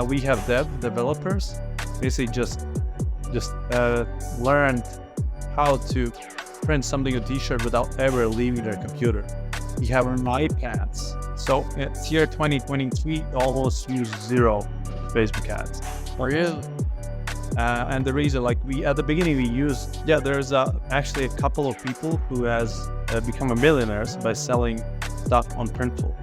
We have developers basically just learned how to print something on a t-shirt without ever leaving their computer. We have iPads. So it's year 2023, almost use 0 Facebook ads. Really? And the reason, at the beginning we used, there's actually a couple of people who has become millionaires by selling stuff on Printful.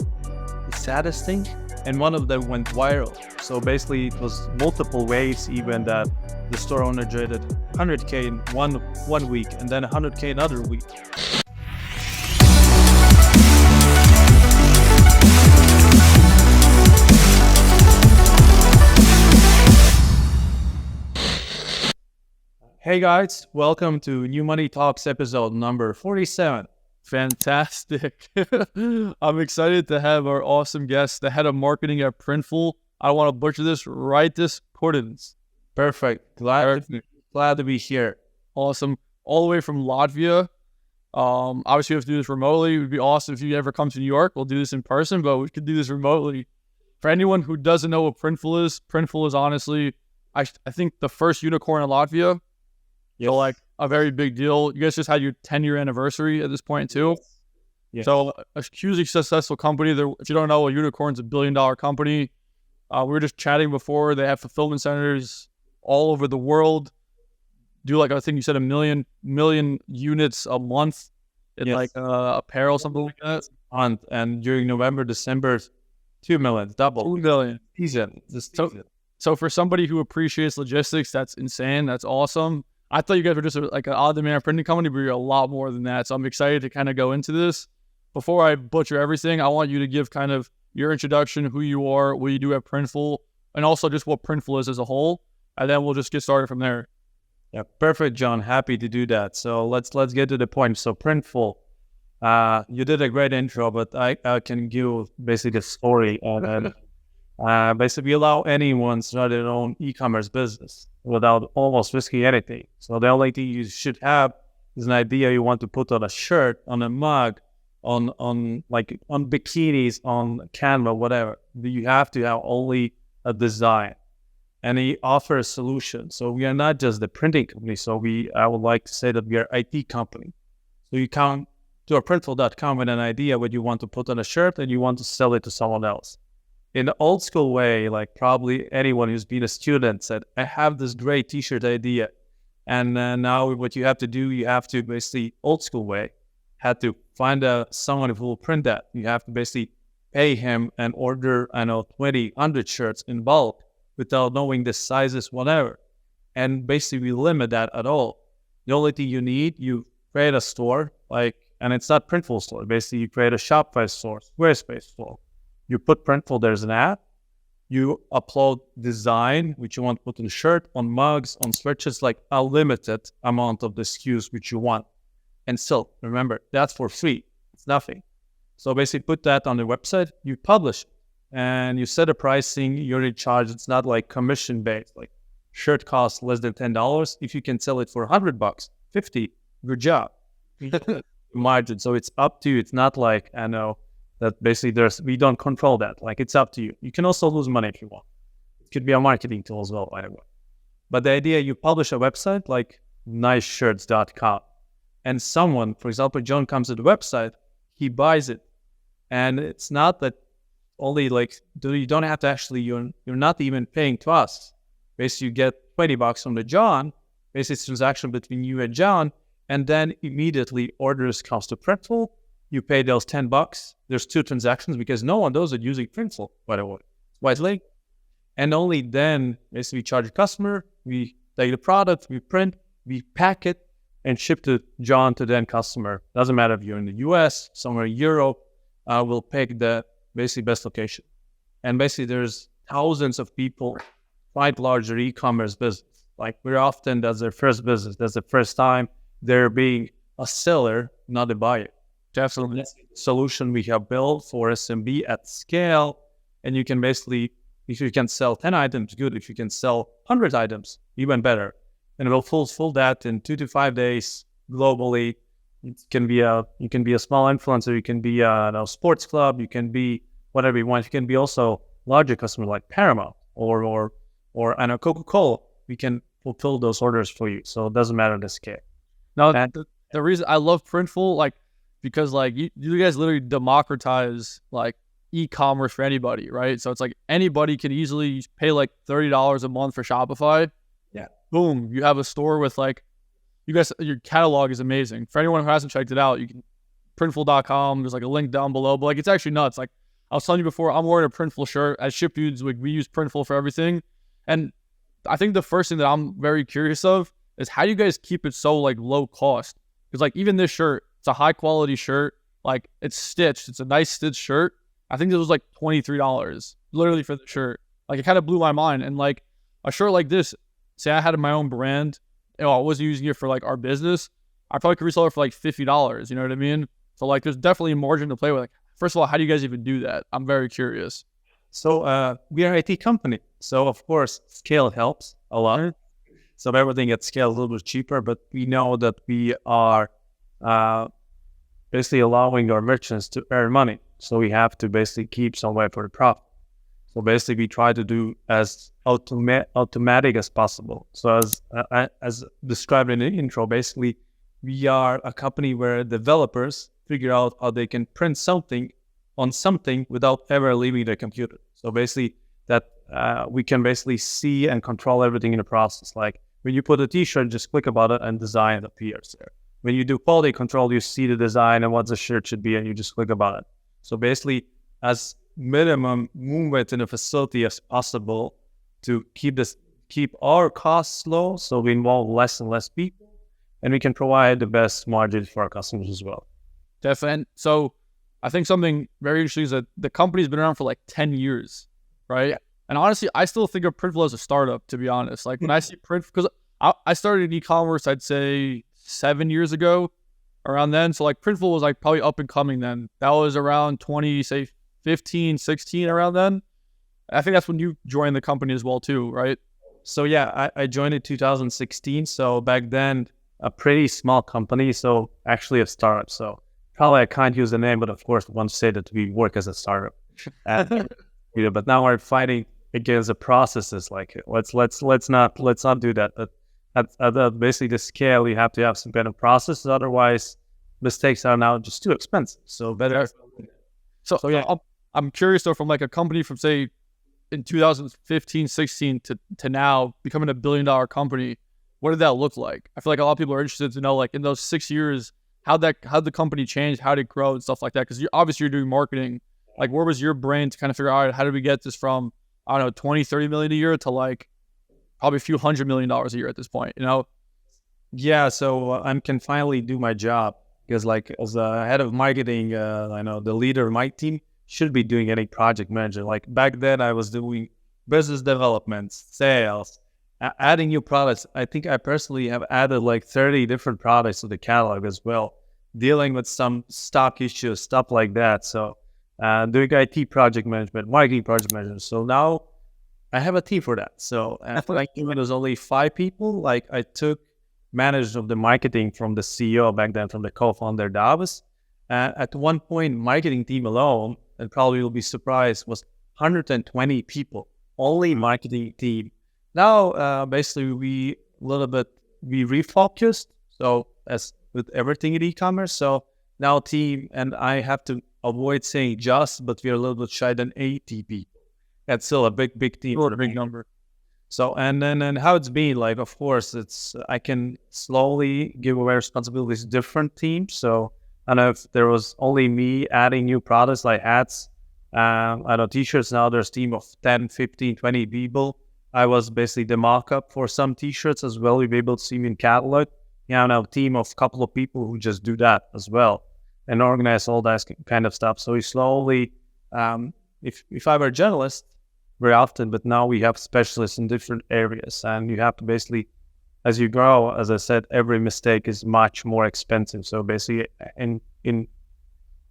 The saddest thing, and one of them went viral. So basically it was multiple ways, even that the store owner generated 100K in one week and then 100K another week. Hey guys, welcome to NewMoneyTalks episode number 47. Fantastic. I'm excited to have our awesome guest, the head of marketing at Printful. I don't want to butcher this, Raitis Purins. Perfect. Glad to be here. Awesome. All the way from Latvia. Obviously, we have to do this remotely. It would be awesome if you ever come to New York. We'll do this in person, but we could do this remotely. For anyone who doesn't know what Printful is honestly, I think the first unicorn in Latvia. Yes. So a very big deal. You guys just had your 10-year anniversary at this point too. Yes. So a hugely successful company. If you don't know, a unicorn's a $1 billion company. We were just chatting before. They have fulfillment centers all over the world. Do I think you said 1 million units a month in apparel, something like that. And during November, December, 2 million, double. 2 million. Season. So for somebody who appreciates logistics, that's insane. That's awesome. I thought you guys were just an on-demand printing company, but you're a lot more than that. So I'm excited to kind of go into this. Before I butcher everything, I want you to give kind of your introduction, who you are, what you do at Printful, and also just what Printful is as a whole. And then we'll just get started from there. Yeah, perfect, John. Happy to do that. So let's get to the point. So Printful, you did a great intro, but I can give basically the story. Basically, we allow anyone to start their own e-commerce business without almost risking anything. So the only thing you should have is an idea you want to put on a shirt, on a mug, on bikinis, on Canva, whatever. You have to have only a design. And he offers a solution. So we are not just the printing company. So I would like to say that we are IT company. So you come to a printful.com with an idea what you want to put on a shirt and you want to sell it to someone else. In the old school way, probably anyone who's been a student said, I have this great t-shirt idea. And now what you have to do, you have to basically, old school way, had to find someone who will print that. You have to basically pay him and order, 20, 100 shirts in bulk without knowing the sizes, whatever. And basically we limit that at all. The only thing you need, you create a store, and it's not Printful store. Basically you create a Shopify store, Squarespace store. You put Printful, there's an app. You upload design, which you want to put on the shirt, on mugs, on sweatshirts, a limited amount of the SKUs which you want. And still, remember, that's for free. It's nothing. So basically put that on the website, you publish it, and you set a pricing, you're in charge. It's not commission-based, shirt costs less than $10. If you can sell it for $100, $50, good job. Margin. So it's up to you. It's not that basically we don't control that. It's up to you. You can also lose money if you want. It could be a marketing tool as well, by the way. But the idea, you publish a website like niceshirts.com, and someone, for example, John comes to the website, he buys it. And it's not that only you don't have to actually, you're not even paying to us. Basically, you get $20 from the John, basically it's a transaction between you and John, and then immediately orders comes to Printful. You pay those $10. There's 2 transactions because no one knows it using Printful, by the way. It's white label. And only then, basically, we charge the customer, we take the product, we print, we pack it, and ship to John to the end customer. Doesn't matter if you're in the US, somewhere in Europe, we'll pick the basically best location. And basically, there's thousands of people quite larger e-commerce business. Very often, that's their first business. That's the first time they're being a seller, not a buyer. Definitely solution we have built for SMB at scale. And you can basically, if you can sell 10 items, good. If you can sell 100 items, even better. And we'll fulfill that in 2 to 5 days globally. You can be a small influencer. You can be a sports club. You can be whatever you want. You can be also larger customer like Paramount or I know Coca-Cola, we can fulfill those orders for you. So it doesn't matter the scale. Now, the reason I love Printful, like, because like you guys literally democratize like e-commerce for anybody, right? So it's like anybody can easily pay like $30 a month for Shopify. Yeah. Boom. You have a store with like, you guys, your catalog is amazing. For anyone who hasn't checked it out, you can printful.com. There's like a link down below, but like, it's actually nuts. Like I was telling you before, I'm wearing a Printful shirt. As Ship Dudes, we use Printful for everything. And I think the first thing that I'm very curious of is how do you guys keep it so like low cost? Because like even this shirt, it's a high quality shirt. Like it's stitched. It's a nice stitched shirt. I think it was like $23 literally for the shirt. Like it kind of blew my mind. And like a shirt like this, say I had my own brand, I wasn't using it for like our business, I probably could resell it for like $50. You know what I mean? So like there's definitely a margin to play with. Like, first of all, how do you guys even do that? I'm very curious. So we are an IT company. So of course, scale helps a lot. So everything at scale is a little bit cheaper, but we know that we are basically allowing our merchants to earn money. So we have to basically keep some way for the profit. So basically we try to do as automatic as possible. So as described in the intro, basically we are a company where developers figure out how they can print something on something without ever leaving the computer. So basically that we can basically see and control everything in the process. Like when you put a t-shirt, just click about it and design appears there. When you do quality control, you see the design and what the shirt should be and you just click about it. So basically as minimum movement in a facility as possible to keep our costs low, so we involve less and less people and we can provide the best margins for our customers as well. Definitely. So I think something very interesting is that the company's been around for like 10 years, right? Yeah. And honestly, I still think of Printful as a startup, to be honest. Like when I see Printful, because I started in e-commerce, I'd say 7 years ago, around then. So like Printful was like probably up and coming then. That was around 2015, 16, around then. I think that's when you joined the company as well too, right? So yeah, I joined in 2016. So back then, a pretty small company. So actually a startup. So probably I can't use the name, but of course, I want to say that we work as a startup. But now we're fighting against the processes. Like let's not do that. But at basically the scale, you have to have some kind of processes. Otherwise, mistakes are now just too expensive. So better. So yeah, I'm curious though, from like a company from say in 2015, 16 to now becoming $1 billion company, what did that look like? I feel like a lot of people are interested to know, like in those 6 years, how'd the company change, how did it grow and stuff like that? Because you're doing marketing. Like where was your brain to kind of figure out, all right, how did we get this from, I don't know, 20, 30 million a year to like probably a few $100 million a year at this point, you know? Yeah, so I can finally do my job because like as a head of marketing, I know the leader of my team should be doing any project manager. Like back then I was doing business development, sales, adding new products. I think I personally have added like 30 different products to the catalog as well, dealing with some stock issues, stuff like that. So doing IT project management, marketing project management. So now I have a team for that. So after like even there's only 5 people, like I took management of the marketing from the CEO back then, from the co-founder Davis. At one point, marketing team alone, and probably you'll be surprised, was 120 people, only marketing team. Now, basically, we refocused. So as with everything in e-commerce, so now team, and I have to avoid saying just, but we're a little bit shy than 80 people. That's still a big team. A big number. So, and then how it's been, like, of course, I can slowly give away responsibilities to different teams. So, I don't know if there was only me adding new products like hats, I know t-shirts, now there's a team of 10, 15, 20 people. I was basically the mock-up for some t-shirts as well. You'll be able to see me in catalog. Yeah, I have a team of a couple of people who just do that as well and organize all that kind of stuff. So we slowly, if I were a journalist, very often, but now we have specialists in different areas, and you have to basically, as you grow, as I said, every mistake is much more expensive. So basically,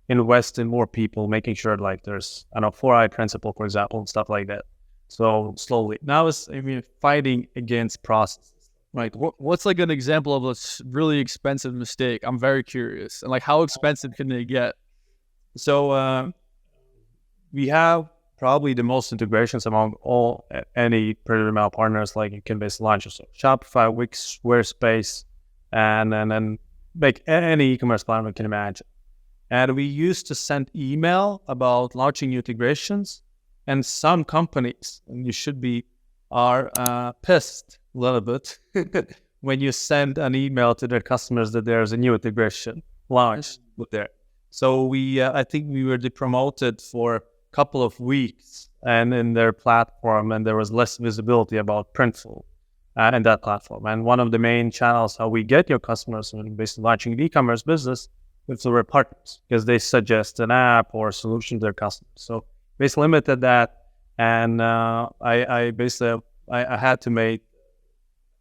invest in more people, making sure like there's, I don't know, 4i principle, for example, and stuff like that. So slowly, now it's fighting against processes. Right. What's like an example of a really expensive mistake? I'm very curious. And like, how expensive can they get? So we have probably the most integrations among any printed email partners. Like you can basically launch yourself Shopify, Wix, Squarespace, and then make any e-commerce platform you can imagine. And we used to send email about launching new integrations, and some companies, and you should be, are pissed a little bit when you send an email to their customers that there's a new integration launched with there. So I think we were depromoted for a couple of weeks and in their platform, and there was less visibility about Printful in that platform. And one of the main channels how we get your customers when basically launching the e-commerce business is through our partners, because they suggest an app or a solution to their customers. So basically limited that, and I had to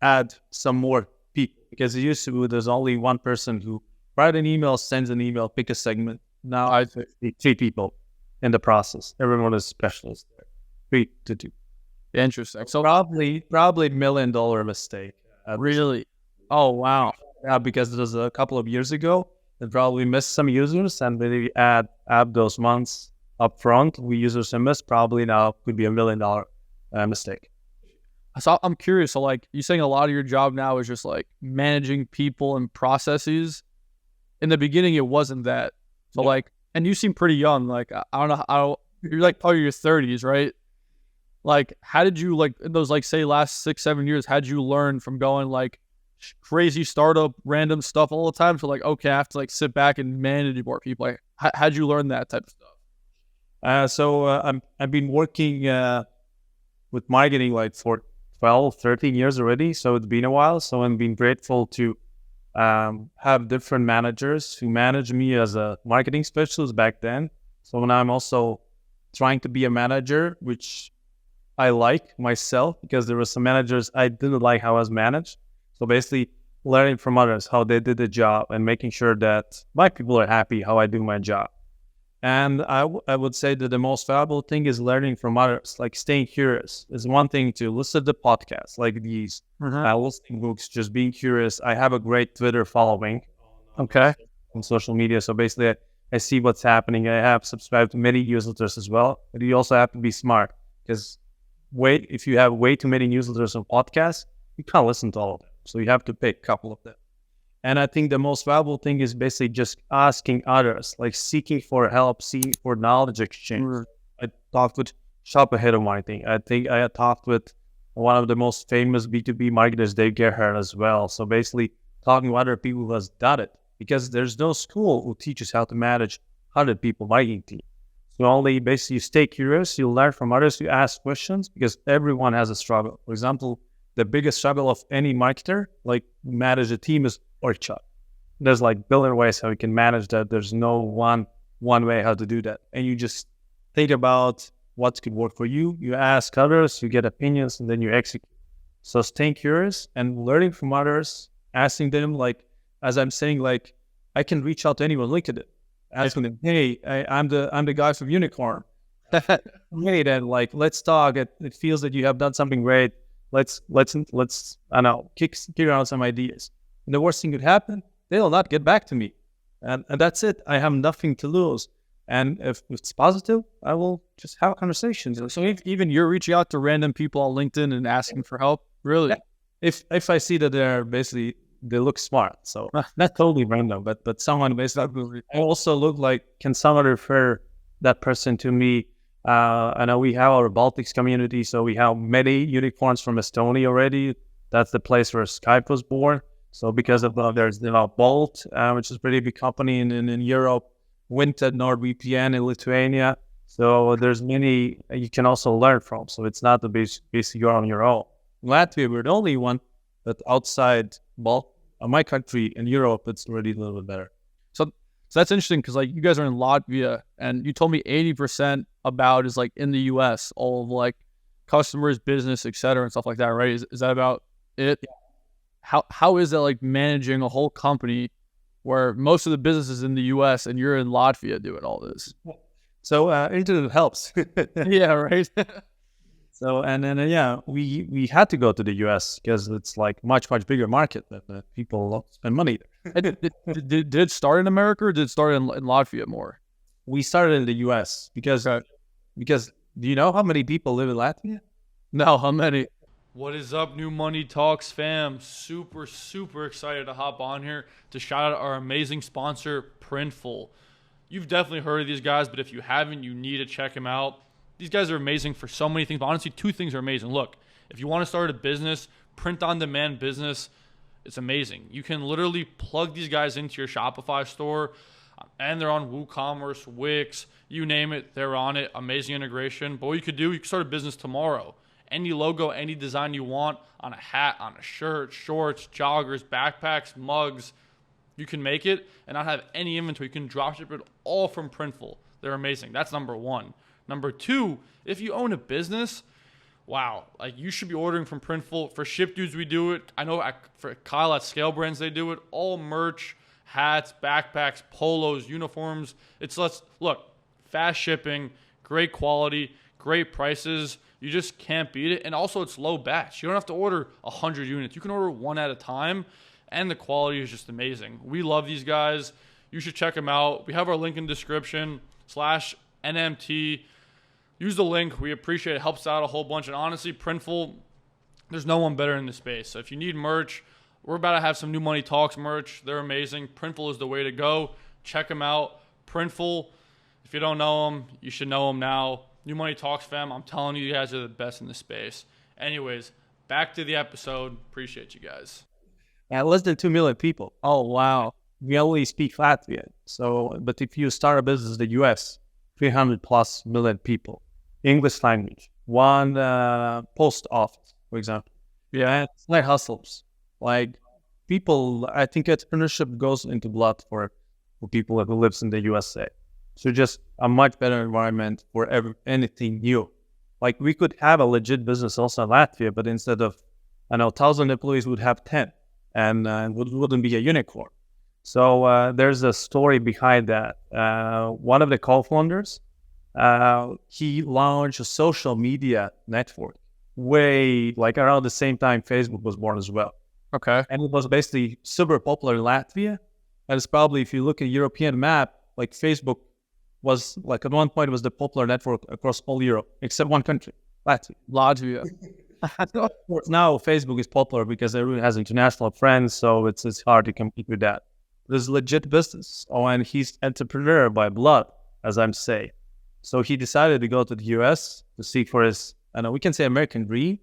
add some more people, because it used to be there's only one person who write an email, sends an email, pick a segment. Now I see 3 people in the process. Everyone is specialist there. 3 to 2. Interesting. So probably $1 million mistake. Really? Oh, wow. Yeah, because it was a couple of years ago. They probably missed some users, and when we add those months up front, we users and missed, probably now could be $1 million mistake. So I'm curious. So like you're saying a lot of your job now is just like managing people and processes. In the beginning, it wasn't that. So like, and you seem pretty young. Like, I don't know you're like probably your 30s, right? Like, how did you, like, in those, like, say last 6-7 years, how did you learn from going like crazy startup, random stuff all the time to like, okay, I have to like sit back and manage more people? Like, how'd you learn that type of stuff? So I've been working with marketing like for 12, 13 years already. So it's been a while. So I'm being grateful to have different managers who manage me as a marketing specialist back then. So now I'm also trying to be a manager, which I like myself, because there were some managers I didn't like how I was managed. So basically learning from others how they did the job and making sure that my people are happy how I do my job. And I would say that the most valuable thing is learning from others, like staying curious. Is one thing to listen to podcasts like these, listening books, just being curious. I have a great Twitter following on social media. So basically I see what's happening. I have subscribed to many newsletters as well. But you also have to be smart, because if you have way too many newsletters and podcasts, you can't listen to all of them. So you have to pick a couple of them. And I think the most valuable thing is basically just asking others, like seeking for help, seeking for knowledge exchange. I talked with Shop Ahead of Marketing. I think I had talked with one of the most famous B2B marketers, Dave Gerhardt, as well. So basically talking to other people who has done it, because there's no school who teaches how to manage 100 people marketing team. So only basically you stay curious, you learn from others, you ask questions, because everyone has a struggle. For example, the biggest struggle of any marketer, like manage a team, is org chart. There's like billion ways how you can manage that. There's no one way how to do that. And you just think about what could work for you. You ask others, you get opinions, and then you execute. So staying curious and learning from others, asking them, like, as I'm saying, like, I can reach out to anyone, LinkedIn, asking them, hey, I'm the guy from Unicorn. Hey, then, like, let's talk. It feels that you have done something great. Let's I don't know, kick around some ideas. And the worst thing could happen, they will not get back to me. And that's it. I have nothing to lose. And if it's positive, I will just have conversations. So even you're reaching out to random people on LinkedIn and asking for help? Really? Yeah. If I see that they look smart. So not totally random, but someone basically, I also look like, can someone refer that person to me? I know we have our Baltics community, so we have many unicorns from Estonia already. That's the place where Skype was born. So because of there's Bolt, which is a pretty big company in Europe, Winted, NordVPN in Lithuania. So there's many you can also learn from. So it's not the basically you're on your own. In Latvia, we're the only one, but outside my country in Europe, it's already a little bit better. So that's interesting, because like you guys are in Latvia, and you told me 80% about is like in the US, all of like customers, business, et cetera, and stuff like that, right? Is that about it? Yeah. How is that like managing a whole company where most of the business is in the US and you're in Latvia doing all this? So internet helps. Yeah, right. So and then we had to go to the US because it's like much bigger market that people spend money there. Did it start in America, or did it start in Latvia more? We started in the US because Do you know how many people live in Latvia? No, how many? What is up, New Money Talks fam? Super, super excited to hop on here to shout out our amazing sponsor, Printful. You've definitely heard of these guys, but if you haven't, you need to check them out. These guys are amazing for so many things, but honestly, two things are amazing. Look, if you want to start a business, print-on-demand business, it's amazing. You can literally plug these guys into your Shopify store, and they're on WooCommerce, Wix, you name it, they're on it. Amazing integration. But what you could do, you could start a business tomorrow. Any logo, any design you want on a hat, on a shirt, shorts, joggers, backpacks, mugs, you can make it and not have any inventory. You can drop ship it all from Printful. They're amazing. That's number one. Number two, if you own a business, wow, like you should be ordering from Printful. For Ship Dudes, we do it. I know for Kyle at Scale Brands, they do it. All merch, hats, backpacks, polos, uniforms. Look, fast shipping, great quality, great prices. You just can't beat it. And also, it's low batch. You don't have to order 100 units. You can order one at a time, and the quality is just amazing. We love these guys. You should check them out. We have our link in the description /NMT. Use the link. We appreciate it. It helps out a whole bunch. And honestly, Printful, there's no one better in this space. So if you need merch, we're about to have some New Money Talks merch. They're amazing. Printful is the way to go. Check them out. Printful, if you don't know them, you should know them now. New Money Talks fam, I'm telling you, you guys are the best in the space. Anyways, back to the episode. Appreciate you guys. Less than 2 million people. Oh, wow. We only speak Latvian. So, but if you start a business in the US, 300 plus million people. English language. One post office, for example. Yeah. And side hustles. Like people, I think entrepreneurship goes into blood for people who lives in the USA. So just a much better environment for anything new. Like we could have a legit business also in Latvia, but instead of, 1,000 employees, would have 10 and wouldn't be a unicorn. So there's a story behind that. One of the co-founders, he launched a social media network way like around the same time Facebook was born as well. Okay. And it was basically super popular in Latvia. And it's probably, if you look at European map, like Facebook was like at one point was the popular network across all Europe, except one country, Latvia. Of course, now Facebook is popular because everyone has international friends, so it's hard to compete with that. There's legit business. Oh, and he's entrepreneur by blood, as I'm saying. So he decided to go to the US to seek for his, we can say American dream,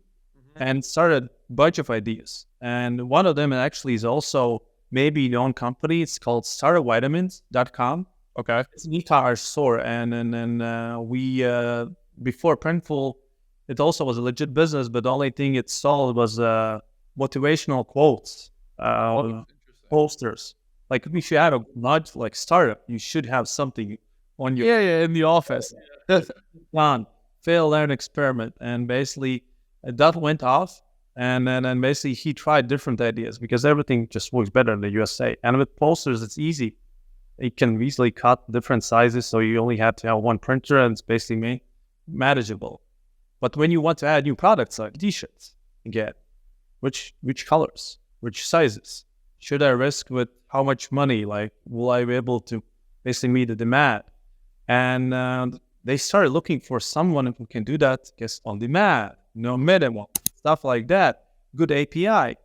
and started a bunch of ideas. And one of them actually is also maybe known company. It's called startervitamins.com. Okay. It's an e-commerce store, and we before Printful, it also was a legit business, but the only thing it sold was motivational quotes, posters. Like if you have a large like startup, you should have something on your in the office. plan, fail, learn, experiment, and basically that went off, and then basically he tried different ideas because everything just works better in the USA. And with posters, it's easy. You can easily cut different sizes, so you only have to have one printer, and it's basically manageable. But when you want to add new products like t-shirts, again, which colors, which sizes, should I risk with how much money? Like, will I be able to basically meet the demand? And they started looking for someone who can do that, guess on demand, no minimum, stuff like that, good API.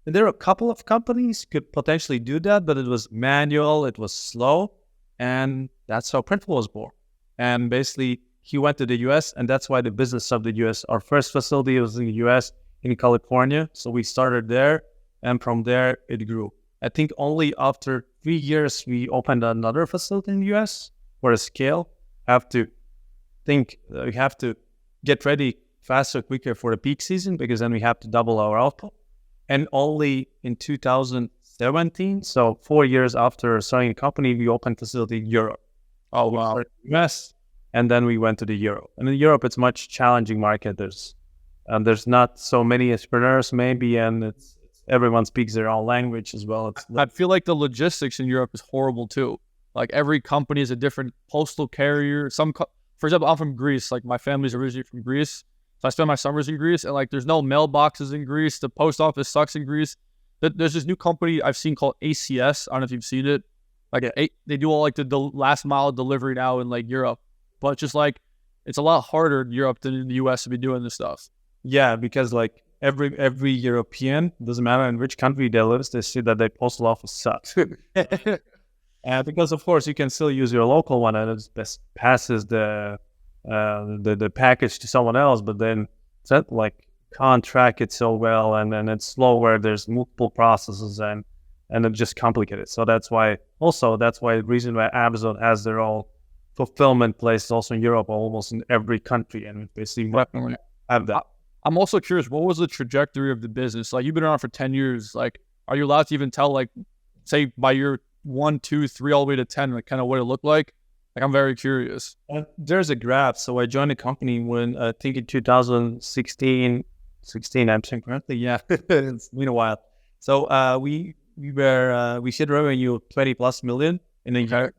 And there are a couple of companies could potentially do that, but it was manual, it was slow, and that's how Printful was born. And basically, he went to the US, and that's why the business of the US, our first facility was in the US, in California. So we started there, and from there, it grew. I think only after 3 years, we opened another facility in the US for a scale. We have to get ready faster, quicker for the peak season, because then we have to double our output. And only in 2017, so 4 years after starting the company, we opened facility in Europe. Oh, wow. US, and then we went to the Europe. And in Europe, it's much challenging market. There's not so many entrepreneurs maybe, and everyone speaks their own language as well. I feel like the logistics in Europe is horrible too. Like every company is a different postal carrier. For example, I'm from Greece. Like my family's originally from Greece. So I spend my summers in Greece, and like there's no mailboxes in Greece. The post office sucks in Greece. There's this new company I've seen called ACS. I don't know if you've seen it. Like they do all like the last mile delivery now in like Europe. But just like it's a lot harder in Europe than in the US to be doing this stuff. Yeah, because like every European, doesn't matter in which country they live, they see that their postal office sucks. Because of course you can still use your local one and it just passes the package to someone else, but then that like can't track it so well, and then it's slower. There's multiple processes and it's just complicated. So that's why the reason why Amazon has their own fulfillment place also in Europe, almost in every country, and basically Definitely have that. I'm also curious, what was the trajectory of the business? Like, you've been around for 10 years. Like, are you allowed to even tell, like, say by year 1, 2, 3, all the way to 10, like kind of what it looked like? Like, I'm very curious. There's a graph. So I joined the company when I think in 2016, I'm saying correctly. Yeah, it's been a while. So we hit revenue of 20 plus million in a year.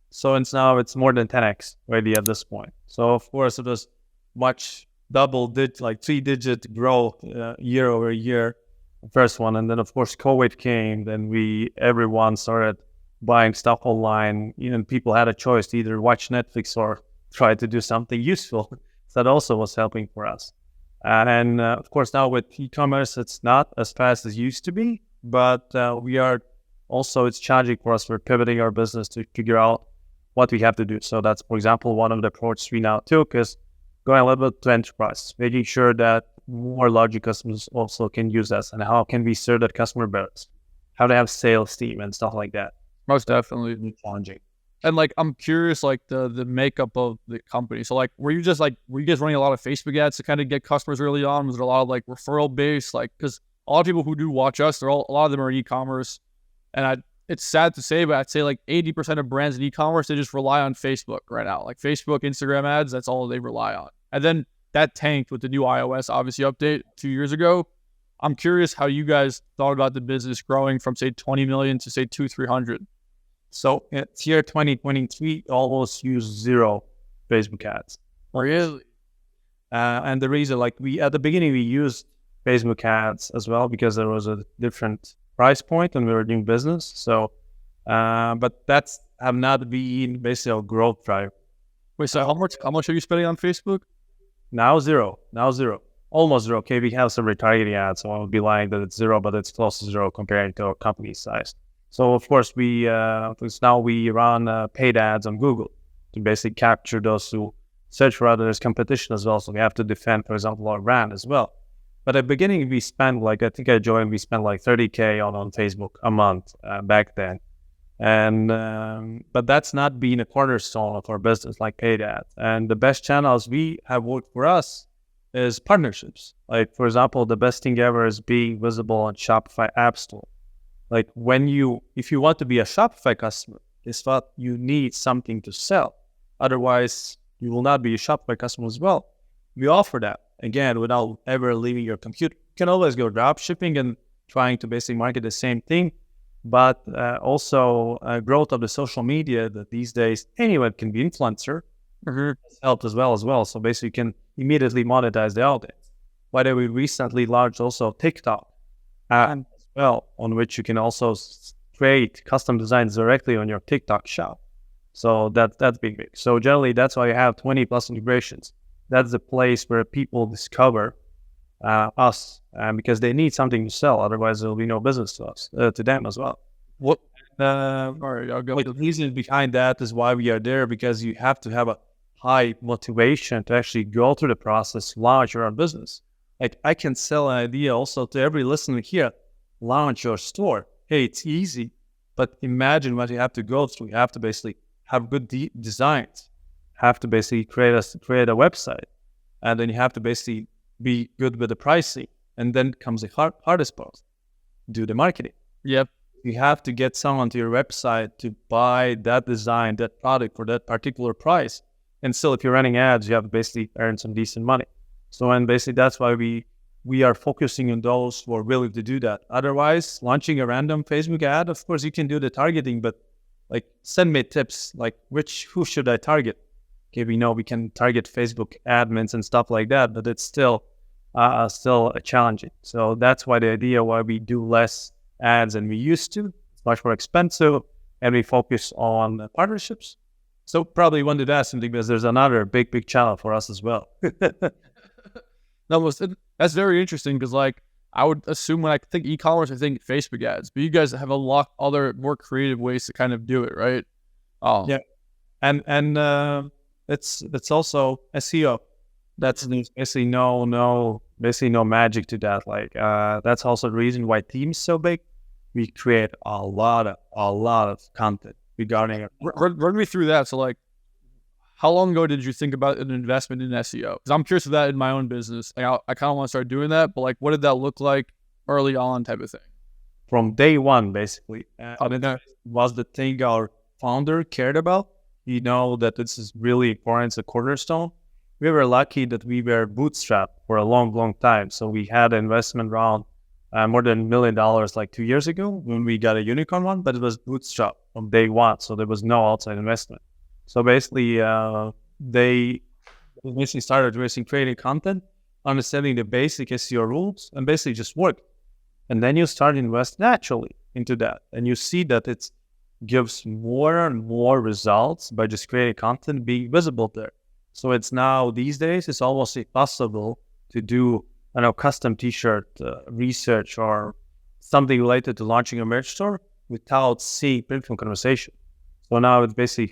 So it's more than 10x already at this point. So of course it was much double-digit, like 3-digit growth year over year, the first one. And then of course COVID came, then everyone started buying stuff online. Even people had a choice to either watch Netflix or try to do something useful. So that also was helping for us. And of course now with e-commerce, it's not as fast as it used to be, but it's challenging for us. We're pivoting our business to figure out what we have to do. So that's, for example, one of the approaches we now took is going a little bit to enterprise, making sure that more larger customers also can use us, and how can we serve that customer better, how to have sales team and stuff like that. Most definitely. Challenging. And like, I'm curious, like the makeup of the company. So like, were you guys running a lot of Facebook ads to kind of get customers early on? Was there a lot of like referral based? Like, because a lot of people who do watch us, a lot of them are in e-commerce, and it's sad to say, but I'd say like 80% of brands in e-commerce, they just rely on Facebook right now. Like Facebook, Instagram ads, that's all they rely on. And then that tanked with the new iOS, obviously, update 2 years ago. I'm curious how you guys thought about the business growing from, say, 20 million to, say, 200-300. So it's year 2023, almost used 0 Facebook ads. Really? And the reason, like at the beginning, we used Facebook ads as well because there was a different price point and we were doing business. So, but that's have not been basically a growth driver. Wait, so how much are you spending on Facebook? Now zero, almost 0. Okay, we have some retargeting ads, so I would be lying that it's 0, but it's close to 0 comparing to our company size. So of course now we run paid ads on Google to basically capture those who search for others, competition as well. So we have to defend, for example, our brand as well. But at the beginning, we spent I think I joined, we spent like 30K on Facebook a month back then. And but that's not been a cornerstone of our business like paid ads. And the best channels we have worked for us is partnerships. Like, for example, the best thing ever is being visible on Shopify App Store. Like if you want to be a Shopify customer, it's what you need something to sell. Otherwise, you will not be a Shopify customer as well. We offer that, again, without ever leaving your computer. You can always go drop shipping and trying to basically market the same thing. But also growth of the social media that these days anyone can be influencer has helped as well. So basically you can immediately monetize the audience. By the way, we recently launched also TikTok as well, on which you can also create custom designs directly on your TikTok shop. So that's big. So generally that's why you have 20 plus integrations. That's the place where people discover us because they need something to sell. Otherwise, there will be no business to us, to them as well. What? All right, I'll go. The reason behind that is why we are there, because you have to have a high motivation to actually go through the process, launch your own business. Like, I can sell an idea also to every listener here, launch your store. Hey, it's easy, but imagine what you have to go through. You have to basically have good designs, have to basically create a website, and then you have to basically be good with the pricing. And then comes the hardest part, do the marketing. Yep. You have to get someone to your website to buy that design, that product for that particular price. And still, if you're running ads, you have to basically earn some decent money. So, and basically that's why we are focusing on those who are willing to do that. Otherwise, launching a random Facebook ad, of course, you can do the targeting, but like, send me tips, like who should I target? Okay, we know we can target Facebook admins and stuff like that, but it's still challenging. So that's why the idea why we do less ads than we used to. It's much more expensive, and we focus on partnerships So probably wanted to ask something because there's another big channel for us as well. That's very interesting because like I would assume when I think e-commerce, I think Facebook ads, but you guys have a lot other more creative ways to kind of do it, right? Oh Yeah, and it's also SEO. That's there's basically no magic to that. Like that's also the reason why Team's so big. We create a lot of content regarding it. Run me through that. So like, how long ago did you think about an investment in SEO? Because I'm curious of that in my own business. Like I kind of want to start doing that, but like, what did that look like early on, type of thing? From day one, basically. And Okay. it was the thing our founder cared about. You know that this is really important. It's a cornerstone. We were lucky that we were bootstrapped for a long time. So we had an investment round more than $1 million like 2 years ago when we got a unicorn one, but it was bootstrapped from day one. So there was no outside investment. So basically, they basically started creating content, understanding the basic SEO rules, and basically just work. And then you start to invest naturally into that. And you see that it gives more and more results by just creating content being visible there. So it's now, these days, it's almost impossible to do, custom t-shirt research or something related to launching a merch store without seeing Printful conversation. So now it's basically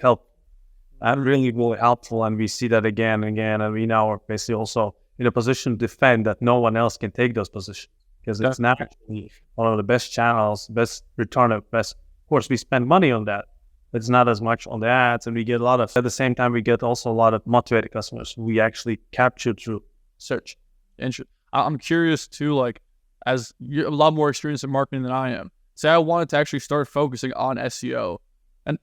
really helpful. And we see that again and again. And we now are basically also in a position to defend that no one else can take those positions. Because it's naturally one of the best channels, best return of best. Of course, we spend money on that. It's not as much on the ads, and we get at the same time, we get also a lot of motivated customers who we actually capture through search. I'm curious too, like, as you're a lot more experienced in marketing than I am. Say I wanted to actually start focusing on SEO,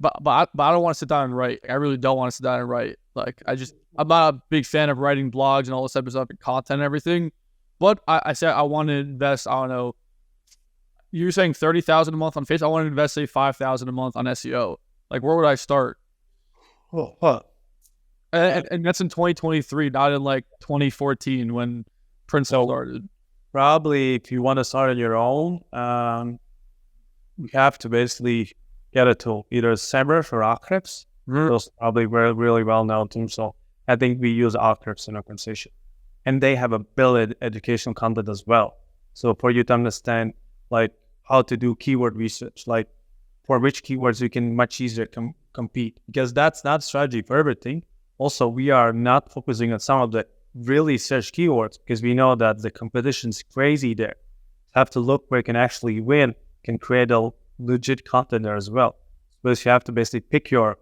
but I don't want to sit down and write. I really don't want to sit down and write. Like, I'm not a big fan of writing blogs and all this type of stuff and content and everything. But I said I want to invest, I don't know, you're saying $30,000 a month on Facebook. I want to invest, say, $5,000 a month on SEO. Like, where would I start? And that's in 2023, not in like 2014 when Printful started. Probably if you want to start on your own, you have to basically get a tool, either Semrush or Ahrefs. Those probably were really well known to them. So I think we use Ahrefs in our conversation. And they have a built educational content as well. So for you to understand like how to do keyword research, like for which keywords you can much easier compete, because that's not strategy for everything. Also, we are not focusing on some of the really search keywords because we know that the competition's crazy there. Have to look where you can actually win, can create a legit content there as well. But you have to basically pick your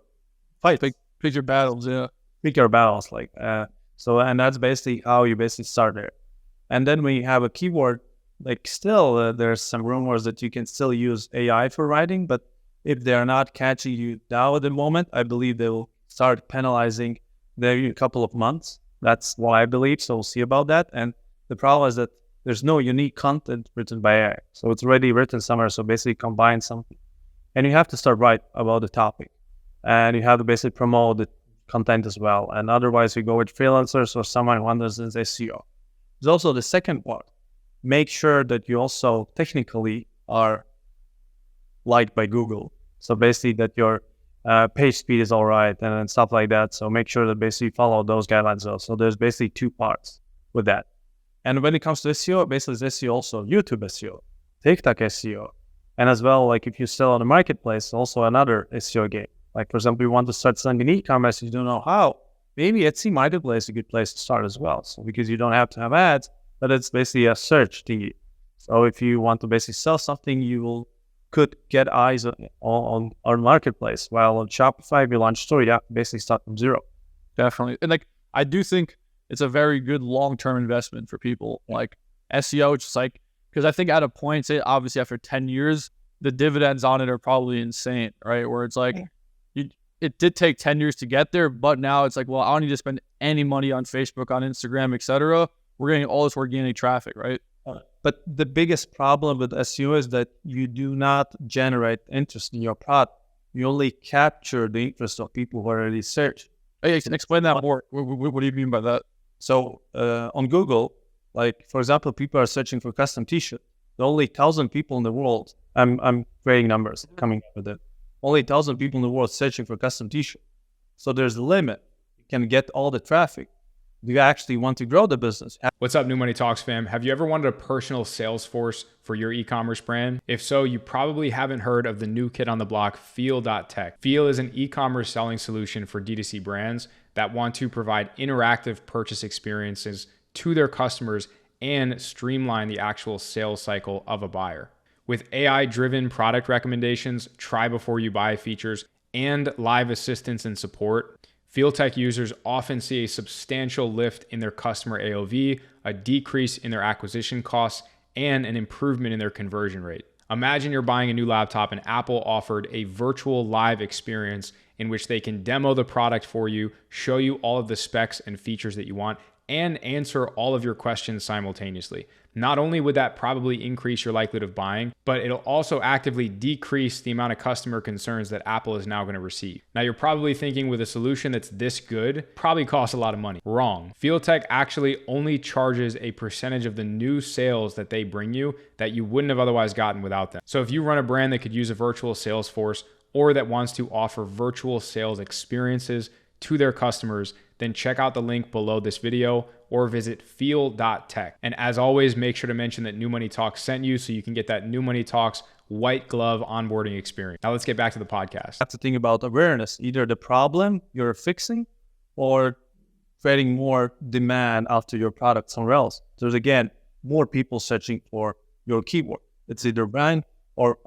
fight, pick your battles, yeah. Pick your battles, like and that's basically how you basically start there. And then when you have a keyword, like still there's some rumors that you can still use AI for writing, but if they're not catching you now at the moment, I believe they will start penalizing there in a couple of months. That's what I believe. So we'll see about that. And the problem is that there's no unique content written by AI. So it's already written somewhere. So basically combine something. And you have to start right about the topic. And you have to basically promote the content as well. And otherwise we go with freelancers or someone who understands SEO. There's also the second part. Make sure that you also technically are liked by Google. So basically that your page speed is all right and stuff like that. So make sure that basically follow those guidelines also. So there's basically two parts with that. And when it comes to SEO, basically it's SEO also YouTube SEO, TikTok SEO, and as well, like if you sell on the marketplace, also another SEO game. Like for example, you want to start selling in e-commerce, you don't know how. Maybe Etsy Marketplace is a good place to start as well. So because you don't have to have ads, but it's basically a search thingy. So if you want to basically sell something, could get eyes on our marketplace. While on Shopify, if you launch store, you have to basically start from zero. Definitely. And like, I do think it's a very good long-term investment for people. Like SEO, it's just like, because I think at a point, say obviously after 10 years, the dividends on it are probably insane, right? Where it's like, it did take 10 years to get there, but now it's like, well, I don't need to spend any money on Facebook, on Instagram, etc. We're getting all this organic traffic, right? But the biggest problem with SEO is that you do not generate interest in your product. You only capture the interest of people who already search. Hey, explain that more. What do you mean by that? So on Google, like for example, people are searching for custom t-shirt. The only 1,000 people in the world, I'm creating numbers coming up with it. Only 1,000 people in the world searching for custom t-shirt. So there's a limit. You can get all the traffic. Do you actually want to grow the business? What's up, New Money Talks fam? Have you ever wanted a personal sales force for your e-commerce brand? If so, you probably haven't heard of the new kid on the block, Feel.tech. Feel is an e-commerce selling solution for D2C brands that want to provide interactive purchase experiences to their customers and streamline the actual sales cycle of a buyer. With AI-driven product recommendations, try before you buy features, and live assistance and support, FieldTech users often see a substantial lift in their customer AOV, a decrease in their acquisition costs, and an improvement in their conversion rate. Imagine you're buying a new laptop and Apple offered a virtual live experience in which they can demo the product for you, show you all of the specs and features that you want, and answer all of your questions simultaneously. Not only would that probably increase your likelihood of buying, but it'll also actively decrease the amount of customer concerns that Apple is now going to receive. Now you're probably thinking, with a solution that's this good, probably costs a lot of money. Wrong. FieldTech actually only charges a percentage of the new sales that they bring you that you wouldn't have otherwise gotten without them. So if you run a brand that could use a virtual sales force or that wants to offer virtual sales experiences to their customers, then check out the link below this video or visit feel.tech. And as always, make sure to mention that New Money Talks sent you so you can get that New Money Talks white glove onboarding experience. Now let's get back to the podcast. That's the thing about awareness, either the problem you're fixing or creating more demand after your product somewhere else. There's, again, more people searching for your keyword. It's either brand or,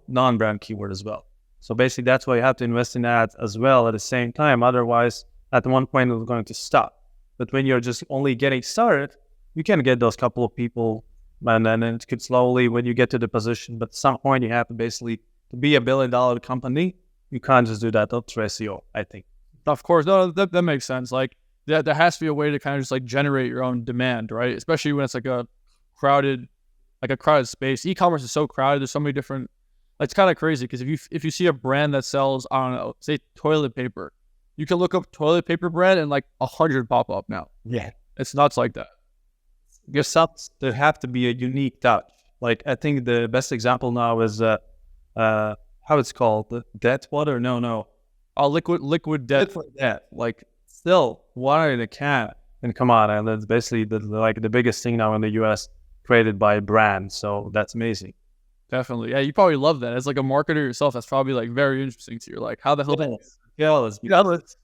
non-brand keyword as well. So basically that's why you have to invest in ads as well at the same time. Otherwise, at one point it's going to stop. But when you're just only getting started, you can get those couple of people, and then it could slowly, when you get to the position, but at some point you have to basically, to be $1 billion company, you can't just do that through SEO, I think. Of course, no, that makes sense. Like there has to be a way to kind of just like generate your own demand, right? Especially when it's like a crowded space. E-commerce is so crowded. There's so many different, it's kind of crazy because if you see a brand that sells, I don't know, say toilet paper, you can look up toilet paper brand and like 100 pop up now. Yeah. It's nuts like that. There have to be a unique touch. Like I think the best example now is how it's called, the dead water. No. Liquid death. Like still water in a can. And come on, and that's basically the biggest thing now in the US created by a brand. So that's amazing. Definitely. Yeah, you probably love that. As like a marketer yourself, that's probably like very interesting to you. Like how the hell let's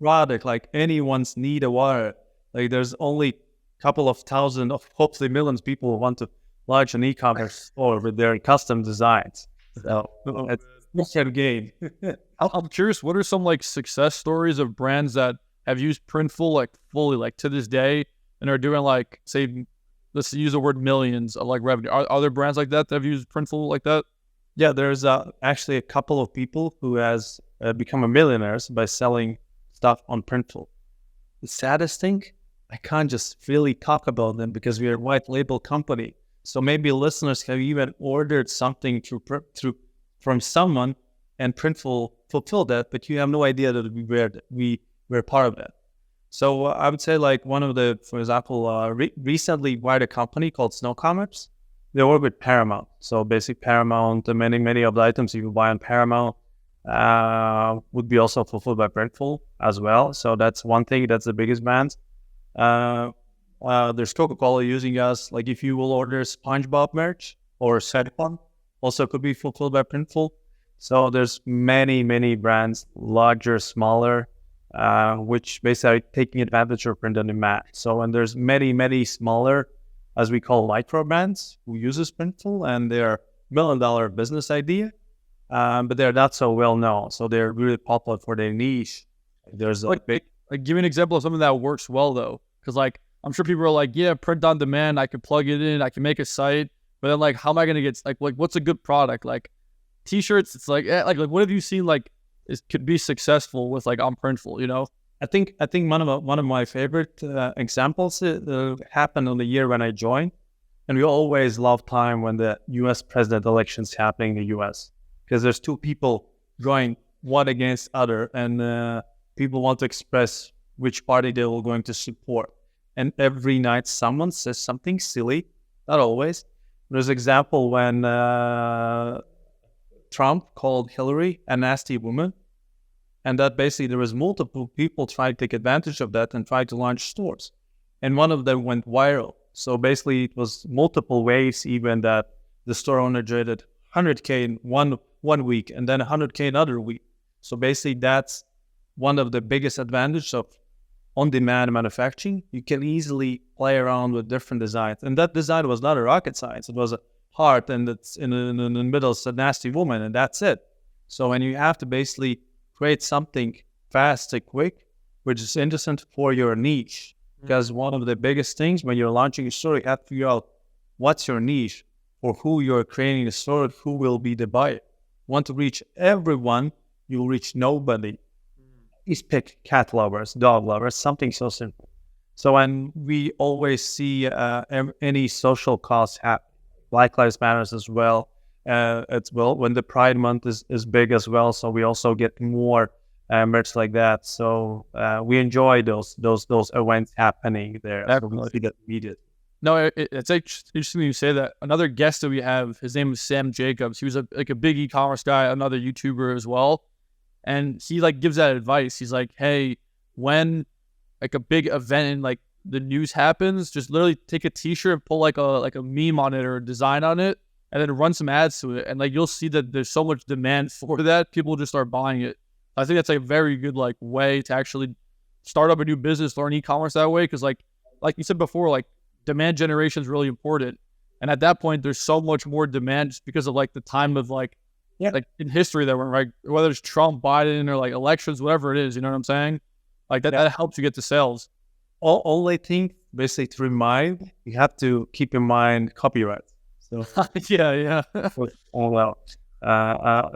product, like anyone's need a water. Like there's only a couple of thousand of hopefully millions people who want to launch an e-commerce store with their custom designs. So it's a game. I'm curious, what are some like success stories of brands that have used Printful like fully, like to this day, and are doing like, say, let's use the word millions of like revenue? Are there brands like that have used Printful like that? Yeah, there's actually a couple of people who has become millionaires by selling stuff on Printful. The saddest thing, I can't just really talk about them because we are a white label company. So maybe listeners have even ordered something from someone and Printful fulfilled that, but you have no idea that we were part of that. So I would say like one of the, for example, recently acquired a company called Snow Commerce. They work with Paramount. So basically Paramount, many of the items you buy on Paramount would be also fulfilled by Printful as well. So that's one thing. That's the biggest brand. There's Coca-Cola using us. Like if you will order SpongeBob merch or Setfun, also could be fulfilled by Printful. So there's many brands, larger, smaller, which basically are taking advantage of print on demand. So, and there's many smaller, as we call micro brands, who uses Printful, and they're $1 million business idea, but they're not so well known. So they're really popular for their niche. There's a big, like give me an example of something that works well though, because like I'm sure people are like, yeah, print on demand, I can plug it in, I can make a site, but then like, how am I gonna get like what's a good product? Like t-shirts, it's like what have you seen like could be successful with like on Printful, you know? I think one of my favorite examples happened on the year when I joined, and we always love time when the U.S. president elections happening in the U.S. because there's two people going one against other, and people want to express which party they were going to support. And every night someone says something silly, not always. There's an example when Trump called Hillary a nasty woman. And that basically there was multiple people trying to take advantage of that and try to launch stores. And one of them went viral. So basically it was multiple waves even that the store owner generated 100K in one week and then 100K another week. So basically that's one of the biggest advantages of on-demand manufacturing. You can easily play around with different designs. And that design was not a rocket science. It was a heart and it's in the middle, it's a nasty woman and that's it. So when you have to basically create something fast and quick, which is interesting for your niche, because one of the biggest things when you're launching a store, you have to figure out what's your niche or who you're creating a store, who will be the buyer. Want to reach everyone, you'll reach nobody. Just pick cat lovers, dog lovers, something so simple. So when we always see any social cause happen, Black Lives Matter as well, when the Pride Month is big as well, so we also get more merch like that. So we enjoy those events happening there. Definitely. So we see that immediately. No, it's interesting you say that. Another guest that we have, his name is Sam Jacobs. He was a big e-commerce guy, another YouTuber as well. And he like gives that advice. He's like, hey, when like a big event and like the news happens, just literally take a t-shirt and pull like a meme on it or a design on it and then run some ads to it. And like, you'll see that there's so much demand for that. People just start buying it. I think that's like a very good like way to actually start up a new business, learn e-commerce that way. Cause like you said before, like demand generation is really important. And at that point, there's so much more demand just because of like the time of like in history that we're like, whether it's Trump, Biden, or like elections, whatever it is, you know what I'm saying? Like that helps you get the sales. Only thing basically to remind, you have to keep in mind copyright. So yeah.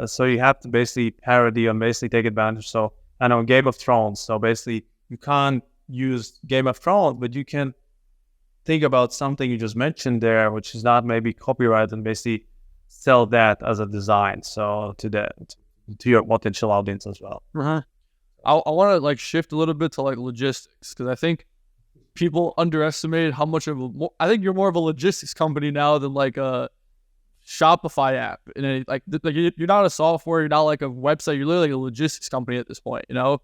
So you have to basically parody and basically take advantage. So I know Game of Thrones. So basically you can't use Game of Thrones, but you can think about something you just mentioned there, which is not maybe copyright, and basically sell that as a design. So to your potential audience as well. Uh-huh. I want to like shift a little bit to like logistics, because I think people underestimated how much I think you're more of a logistics company now than like a Shopify app. And you're not a software, you're not like a website, you're literally like a logistics company at this point, you know?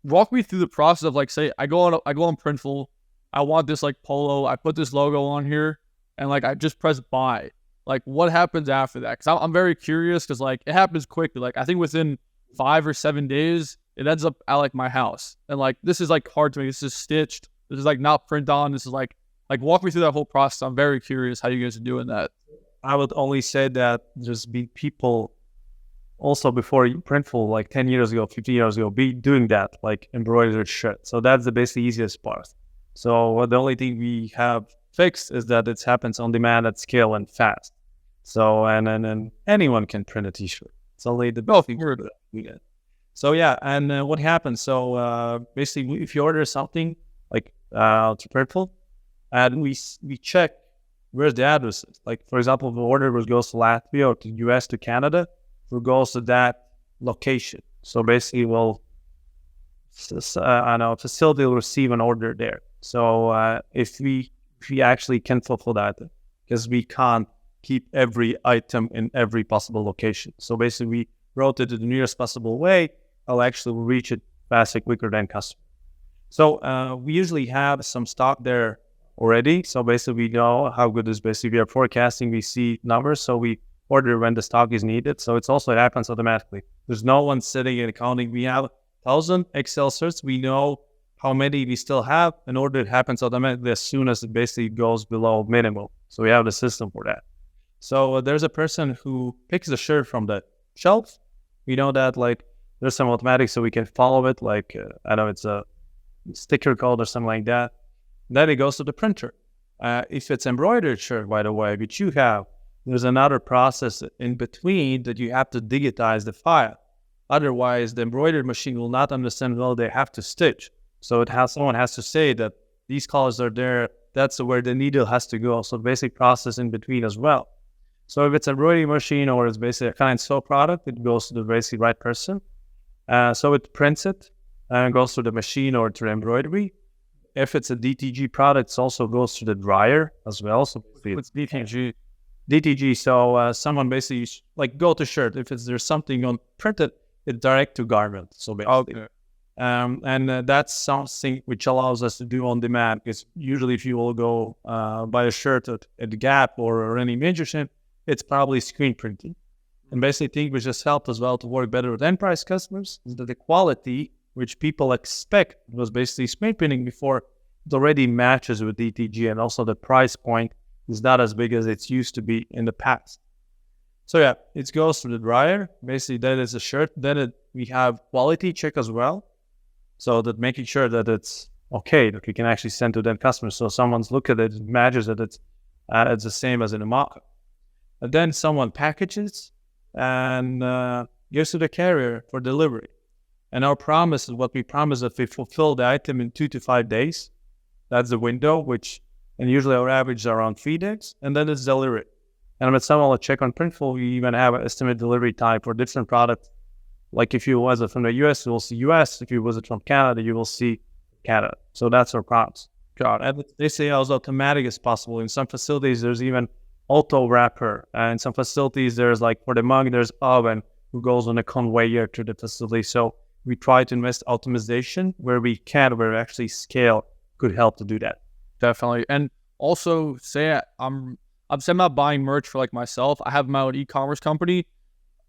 Walk me through the process of like, say I go on Printful, I want this like polo, I put this logo on here, and like I just press buy. Like what happens after that? Because I'm very curious, because like it happens quickly. Like I think within 5 or 7 days, it ends up at like my house. And like this is like hard to make. This is stitched. This is like not print on. This is like walk me through that whole process. I'm very curious how you guys are doing that. I would only say that there's been people also before Printful, like 10 years ago, 15 years ago, be doing that, like embroidered shirt. So that's the basically easiest part. So the only thing we have fixed is that it happens on demand at scale and fast. So and anyone can print a t-shirt. It's only the best thing we get. So yeah, and what happens? So basically, if you order something like to Printful, and we check where's the address is. Like for example, if the order goes to Latvia or to US to Canada, it goes to that location. So basically, facility will receive an order there. So if we actually can fulfill that, because we can't keep every item in every possible location. So basically, we route it to the nearest possible way. I'll actually reach it faster, quicker than customer. So we usually have some stock there already. So basically, we know how good is basically we are forecasting. We see numbers, so we order when the stock is needed. So it happens automatically. There's no one sitting and accounting. We have 1,000 Excel certs. We know how many we still have. An order happens automatically as soon as it basically goes below minimum. So we have the system for that. So there's a person who picks the shirt from the shelf. We know that like there's some automatic, so we can follow it. Like it's a sticker code or something like that. Then it goes to the printer. If it's embroidered shirt, by the way, which you have, there's another process in between that you have to digitize the file. Otherwise, the embroidered machine will not understand, well, they have to stitch. So someone has to say that these colors are there. That's where the needle has to go. So basic process in between as well. So if it's a embroidery machine or it's basically a kind sew product, it goes to the basically right person. So it prints it and goes to the machine or to the embroidery. If it's a DTG product, it also goes to the dryer as well. So it's DTG. So someone basically like go to shirt. If there's something on printed, it's direct to garment. So basically, that's something which allows us to do on demand. Because usually, if you will go buy a shirt at the Gap or any major shop, it's probably screen printing. And basically, thing which has helped as well to work better with enterprise customers is that the quality which people expect was basically screen printing before, it already matches with DTG, and also the price point is not as big as it used to be in the past. So yeah, it goes to the dryer. Basically, that is a shirt. Then we have quality check as well, so that making sure that it's okay, that we can actually send to that customer. So someone's look at it, it matches that it's the same as in a mock-up. And then someone packages and gives to the carrier for delivery. And our promise is what we promise, that we fulfill the item in 2 to 5 days. That's the window, and usually our average is around 3 days, and then it's delivered. And when someone will check on Printful, we even have an estimated delivery time for different products. Like if you visit from the US, you will see US. If you visit from Canada, you will see Canada. So that's our promise. And they say as automatic as possible. In some facilities, there's even auto wrapper. And in some facilities, there's like for the mug, there's oven who goes on a conveyor to the facility. So we try to invest optimization where we can, where actually scale could help to do that. Definitely. And also say I'm not buying merch for like myself. I have my own e-commerce company.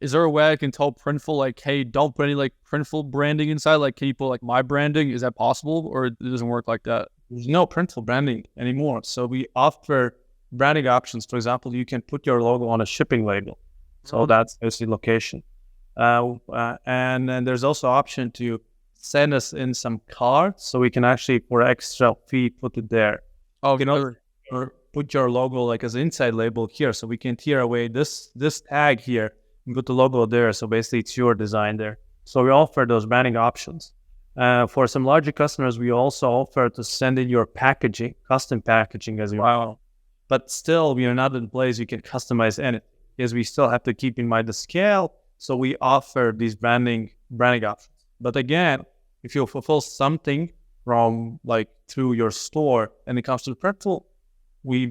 Is there a way I can tell Printful like, hey, don't put any like Printful branding inside? Like, can you put like my branding? Is that possible, or it doesn't work like that? There's no Printful branding anymore. So we offer branding options. For example, you can put your logo on a shipping label. So that's basically location. And then there's also option to send us in some cards, so we can actually for extra fee put it there. Oh, you know, or put your logo like as an inside label here, so we can tear away this tag here and put the logo there. So basically, it's your design there. So we offer those branding options. For some larger customers, we also offer to send in your packaging, custom packaging as well. But still, we are not in a place you can customize anything, because we still have to keep in mind the scale. So we offer these branding options. But again, if you fulfill something from like through your store and it comes to Printful, we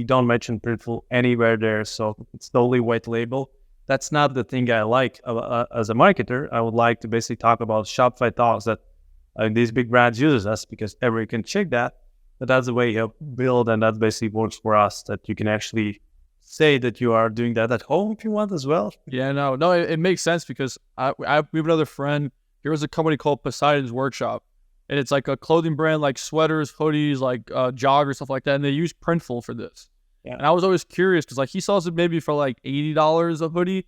don't mention Printful anywhere there. So it's totally white label. That's not the thing I like as a marketer. I would like to basically talk about Shopify Talks, that these big brands uses us because everyone can check that. But that's the way you build, and that basically works for us, that you can actually say that you are doing that at home if you want as well. Yeah, no, it makes sense, because we have another friend. There was a company called Poseidon's Workshop, and it's like a clothing brand, like sweaters, hoodies, like joggers, stuff like that. And they use Printful for this. Yeah. And I was always curious, because like he sells it maybe for like $80 a hoodie,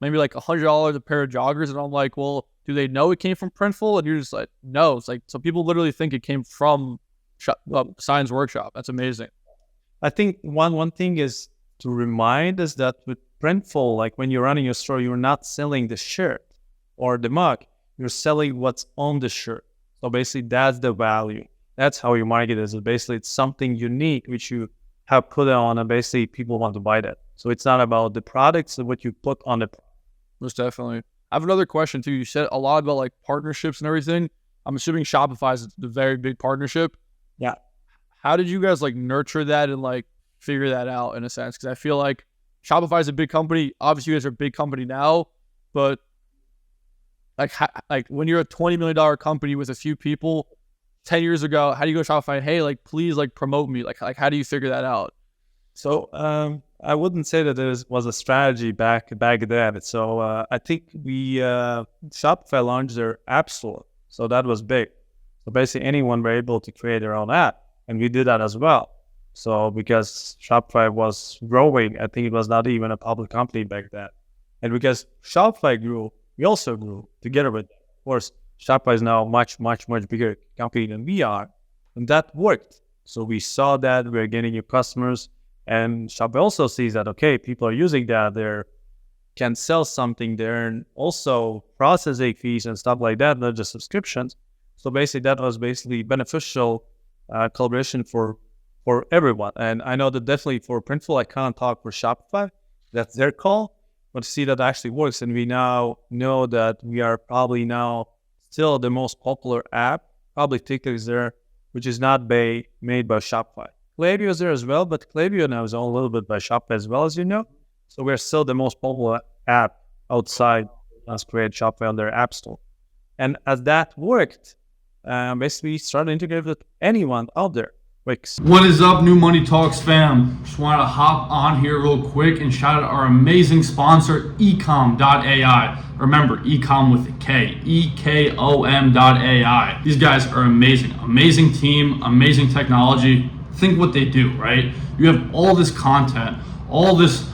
maybe like $100 a pair of joggers. And I'm like, well, do they know it came from Printful? And you're just like, no. It's like, so people literally think it came from Poseidon's Workshop. That's amazing. I think one thing is to remind us that with Printful, like when you're running your store, you're not selling the shirt or the mug. You're selling what's on the shirt. So basically, that's the value. That's how you market it. So basically, it's something unique which you have put on, and basically people want to buy that. So it's not about the products and what you put on it. Most definitely. I have another question too. You said a lot about like partnerships and everything. I'm assuming Shopify is a very big partnership. Yeah. How did you guys like nurture that and like figure that out in a sense? Because I feel like Shopify is a big company. Obviously, you guys are a big company now, but like when you're a $20 million company with a few people 10 years ago, how do you go to Shopify? Hey, like, please like promote me. Like how do you figure that out? So I wouldn't say that there was a strategy back then. So I think Shopify launched their App Store. So that was big. So basically anyone were able to create their own app, and we did that as well. So because Shopify was growing, I think it was not even a public company back then. And because Shopify grew, we also grew together with them. Of course, Shopify is now much bigger company than we are. And that worked. So we saw that we're getting new customers, and Shopify also sees that, okay, people are using that. They can sell something there, and also processing fees and stuff like that, not just subscriptions. So basically that was basically beneficial collaboration for everyone. And I know that definitely for Printful, I can't talk for Shopify. That's their call. But see that actually works, and we now know that we are probably now still the most popular app. Probably TikTok is there, which is not made by Shopify. Klaviyo is there as well, but Klaviyo now is owned a little bit by Shopify as well, as you know. So we're still the most popular app outside us create Shopify on their app store. And as that worked, basically started to integrate with anyone out there. Wix. What is up, New Money Talks fam? Just wanted to hop on here real quick and shout out our amazing sponsor, eCom.ai. Remember, eCom with a K, ekom.ai. These guys are amazing. Amazing team, amazing technology. Think what they do, right? You have all this content, all these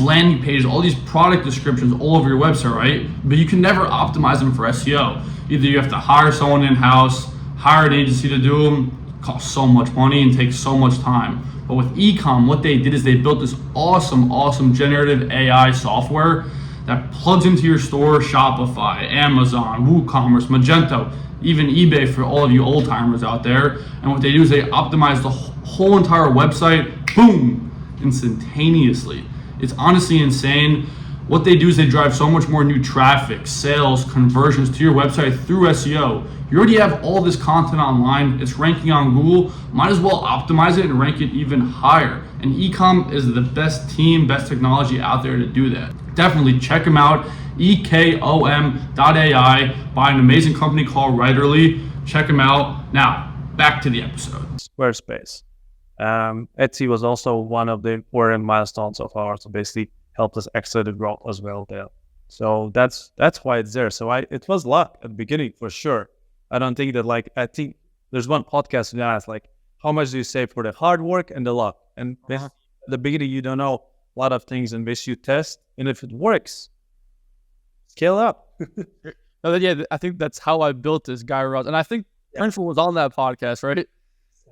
landing pages, all these product descriptions all over your website, right? But you can never optimize them for SEO. Either you have to hire someone in-house, hire an agency to do them, costs so much money and takes so much time. But with eCom, what they did is they built this awesome generative AI software that plugs into your store, Shopify, Amazon, WooCommerce, Magento, even eBay for all of you old timers out there. And what they do is they optimize the whole entire website, boom, instantaneously. It's honestly insane. What they do is they drive so much more new traffic, sales, conversions to your website through SEO. You already have all this content online. It's ranking on Google. Might as well optimize it and rank it even higher. And eCom is the best team, best technology out there to do that. Definitely check them out. ekom.ai by an amazing company called Writerly. Check them out. Now, back to the episode. Squarespace. Etsy was also one of the important milestones of ours. So basically helped us accelerate growth as well there. So that's why it's there. So it was luck at the beginning for sure. I don't think that I think there's one podcast that asks how much do you save for the hard work and the luck? And at the beginning you don't know a lot of things, and basically you test, and if it works, scale up. I think that's how I built this guy Ross, and I think Printful was on that podcast, right?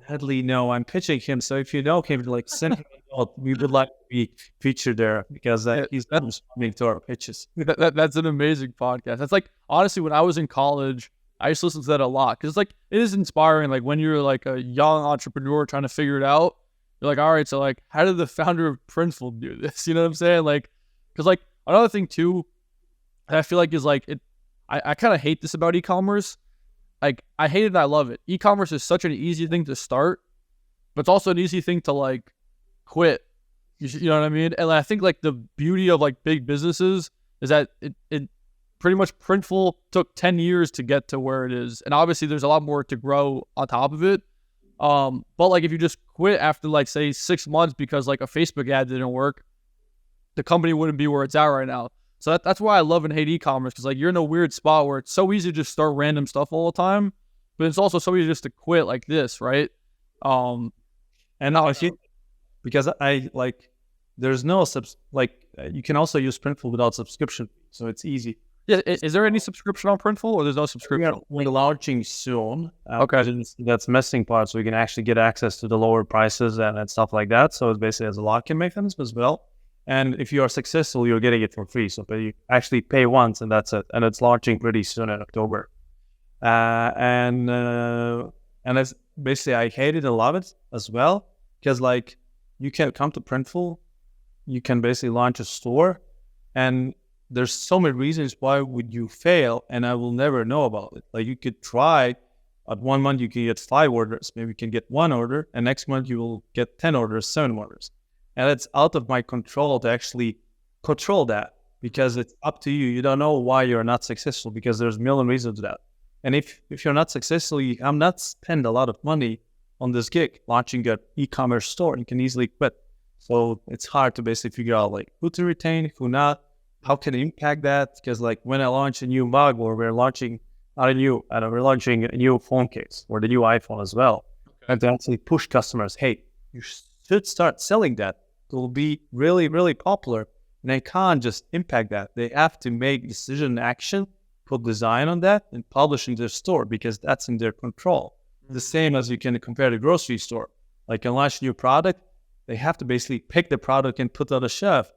Sadly, no. I'm pitching him, so if you know him, send him a note. We would like to be featured there because he's not responding to our pitches. That's an amazing podcast. That's honestly, when I was in college, I used to listen to that a lot because it is inspiring. When you're a young entrepreneur trying to figure it out, you're all right, so how did the founder of Printful do this? You know what I'm saying? Because another thing too, I feel is I kind of hate this about e-commerce. I hate it and I love it. E-commerce is such an easy thing to start, but it's also an easy thing to quit. You know what I mean? And I think the beauty of big businesses is that it pretty much Printful took 10 years to get to where it is. And obviously there's a lot more to grow on top of it. But if you just quit after say 6 months because a Facebook ad didn't work, the company wouldn't be where it's at right now. So that's why I love and hate e-commerce, because you're in a weird spot where it's so easy to just start random stuff all the time, but it's also so easy just to quit like this, right? And now because there's no you can also use Printful without subscription, so it's easy. Yeah, is there any subscription on Printful, or there's no subscription? We're launching soon. Okay, that's messing part, so we can actually get access to the lower prices and stuff like that. So it basically has a lock-in mechanism as well. And if you are successful, you're getting it for free. So you actually pay once, and that's it. And it's launching pretty soon in October. And it's basically, I hate it and love it as well, because you can come to Printful, you can basically launch a store, and there's so many reasons why would you fail, and I will never know about it. You could try. At 1 month you can get 5 orders, maybe you can get 1 order, and next month you will get 10 orders, 7 orders. And it's out of my control to actually control that, because it's up to you. You don't know why you're not successful, because there's a million reasons to that. And if you're not successful, I'm not spend a lot of money on this gig. Launching an e-commerce store, you can easily quit. So it's hard to basically figure out who to retain, who not, how can it impact that. Because when I launch a new mug, or we're launching a new phone case, or the new iPhone as well, I have to actually push customers, hey, you should start selling that. It will be really, really popular. And they can't just impact that. They have to make decision action, put design on that, and publish in their store, because that's in their control. The same as you can compare the grocery store. You launch a new product, they have to basically pick the product and put it on a shelf.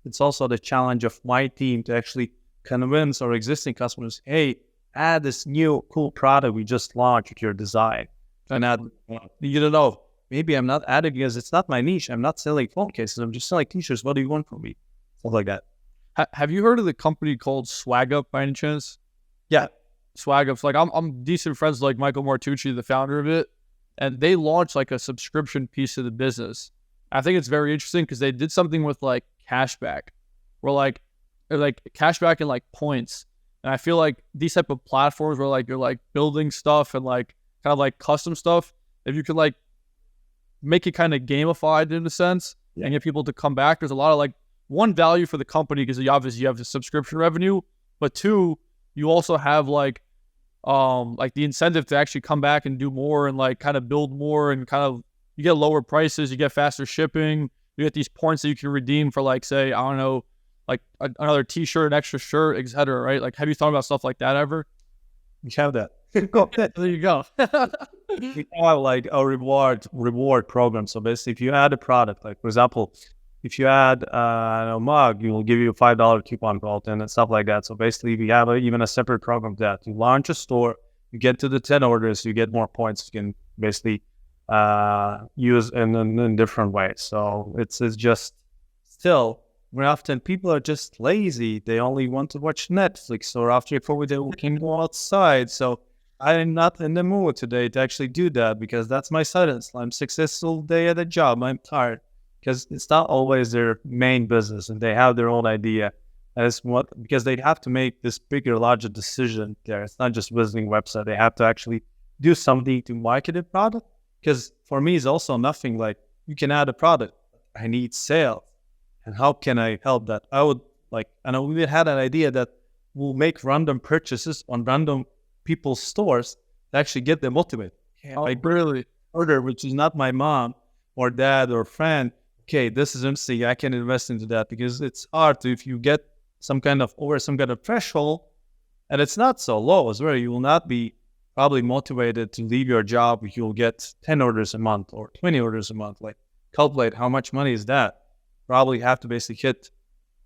It's also the challenge of my team to actually convince our existing customers, hey, add this new cool product we just launched with your design. And you don't know. Maybe I'm not adding because it's not my niche. I'm not selling phone cases. I'm just selling t-shirts. What do you want from me? Stuff like that. Have you heard of the company called SwagUp by any chance? Yeah. SwagUp's I'm decent friends with Michael Martucci, the founder of it. And they launched a subscription piece of the business. I think it's very interesting because they did something with cashback, where like cashback and like points. And I feel like these type of platforms where like you're like building stuff and like kind of like custom stuff, if you could like make it kind of gamified in a sense and get people to come back, there's a lot of like one value for the company because obviously you have the subscription revenue, but two, you also have like the incentive to actually come back and do more and like kind of build more and kind of you get lower prices, you get faster shipping, you get these points that you can redeem for like say, I don't know, like another t-shirt, an extra shirt, etc. Right? Like, have you thought about stuff like that ever? We have that. There you go. We have like a reward program. So basically, if you add a product, like for example, if you add a mug, we will give you a $5 coupon code and stuff like that. So basically, we have even a separate program for that. You launch a store, you get to the 10 orders, you get more points. You can basically use in different ways. So it's just still. Very often people are just lazy. They only want to watch Netflix or after they can go outside. So I'm not in the mood today to actually do that because that's my silence. I'm successful day at a job. I'm tired because it's not always their main business and they have their own idea. And because they have to make this bigger, larger decision there. It's not just visiting website. They have to actually do something to market a product. Because for me, it's also nothing like you can add a product. I need sales. And how can I help that? I would like, and we had an idea that we'll make random purchases on random people's stores to actually get them motivated. Really? Order, which is not my mom or dad or friend. Okay, this is interesting. I can invest into that because it's hard if you get some kind of threshold and it's not so low as well. You will not be probably motivated to leave your job if you'll get 10 orders a month or 20 orders a month. Like calculate how much money is that? Probably have to basically hit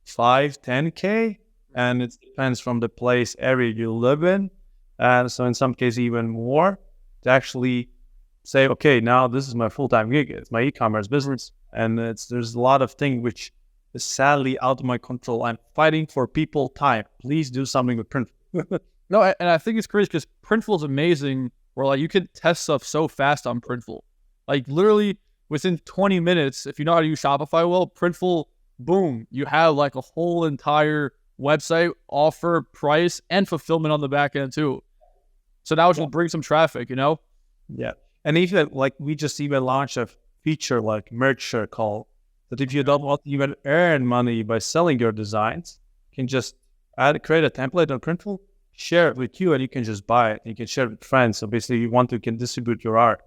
5-10K, and it depends from the place area you live in, and so in some cases even more to actually say, okay, now this is my full-time gig, it's my e-commerce business, and there's a lot of things which is sadly out of my control. I'm fighting for people time. Please do something with Printful. No, and I think it's crazy because Printful is amazing. Where like you can test stuff so fast on Printful, like literally. Within 20 minutes, if you know how to use Shopify well, Printful, boom, you have like a whole entire website, offer, price, and fulfillment on the back end too. So now it will bring some traffic, you know? Yeah. And even like we just even launched a feature like merch share call that if you don't want to even earn money by selling your designs, you can just create a template on Printful, share it with you, and you can just buy it. You can share it with friends. So basically you can distribute your art.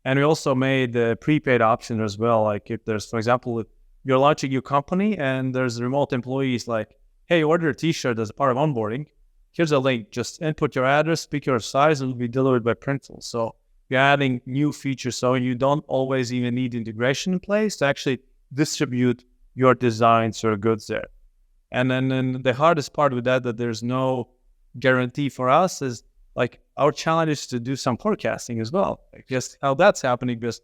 And we also made the prepaid option as well. Like if there's, for example, if you're launching your company and there's remote employees like, hey, order a t-shirt as a part of onboarding. Here's a link. Just input your address, pick your size, and it'll be delivered by Printful. So you're adding new features. So you don't always even need integration in place to actually distribute your designs or goods there. And then the hardest part with that there's no guarantee for us is like our challenge is to do some forecasting as well. Like just how that's happening because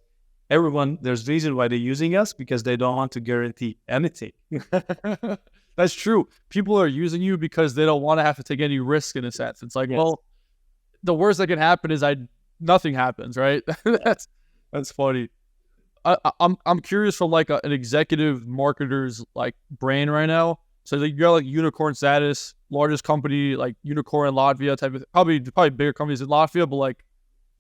there's reason why they're using us because they don't want to guarantee anything. That's true. People are using you because they don't want to have to take any risk in a sense. It's like, well, the worst that can happen is nothing happens, right? That's funny. I'm curious from like an executive marketer's like brain right now. So like, you're like unicorn status, largest company, like unicorn in Latvia type of probably bigger companies in Latvia, but like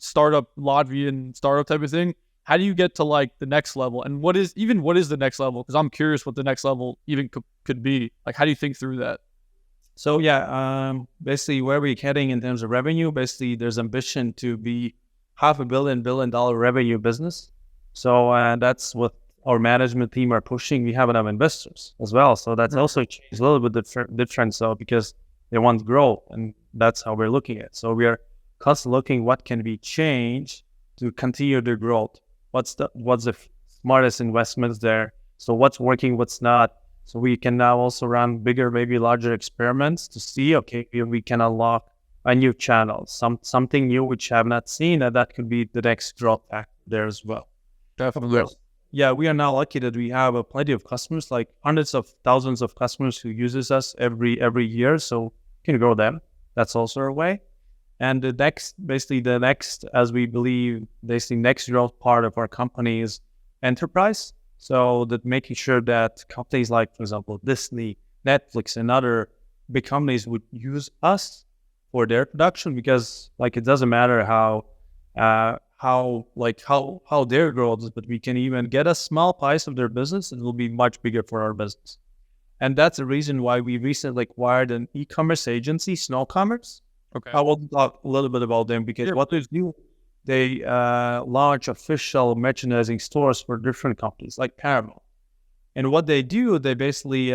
Latvian startup type of thing. How do you get to like the next level? And what is the next level? Because I'm curious what the next level even could be. Like, how do you think through that? So basically where we're heading in terms of revenue, basically there's ambition to be $500 million revenue business. So that's what our management team are pushing. We have enough investors as well. So that's also changed a little bit different. So because they want growth and that's how we're looking at it. So we are constantly looking what can be changed to continue the growth. What's the smartest investments there? So what's working, what's not? So we can now also run bigger, maybe larger experiments to see, okay, we can unlock a new channel, something new which I have not seen, and that could be the next growth factor there as well. Definitely. Yeah, we are now lucky that we have plenty of customers, like hundreds of thousands of customers who uses us every year. So we can grow them. That's also a way. And the next, as we believe, next growth part of our company is enterprise. So that making sure that companies like, for example, Disney Netflix and other big companies would use us for their production, because like it doesn't matter how their growth is, but we can even get a small piece of their business, and it will be much bigger for our business. And that's the reason why we recently acquired an e-commerce agency, Snow Commerce. Okay. I will talk a little bit about them, because what they do, they launch official merchandising stores for different companies like Paramount. And what they do, they basically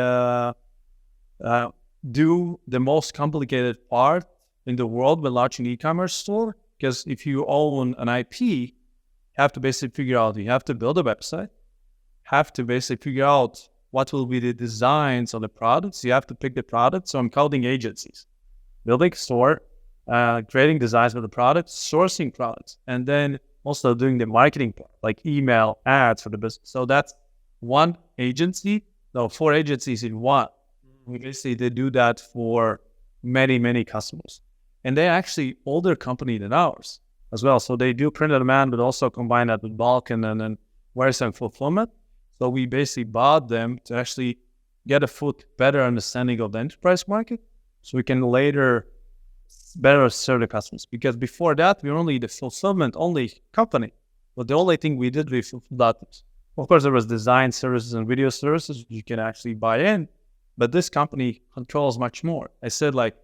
do the most complicated part in the world when launching an e-commerce store. Because if you own an IP, you have to basically figure out, you have to build a website, have to basically figure out what will be the designs on the products. You have to pick the product. So I'm counting agencies, building a store, creating designs for the products, sourcing products, and then also doing the marketing part, like email ads for the business. So that's one agency, 4 agencies in one. Basically, they do that for many, many customers. And they're actually older company than ours as well. So they do print on demand, but also combine that with bulk and then warehouse and fulfillment. So we basically bought them to actually get a better understanding of the enterprise market, so we can later better serve the customers. Because before that, we were only the fulfillment only company. But the only thing we did, we fulfilled that. Of course, there was design services and video services you can actually buy in, but this company controls much more. I said, like,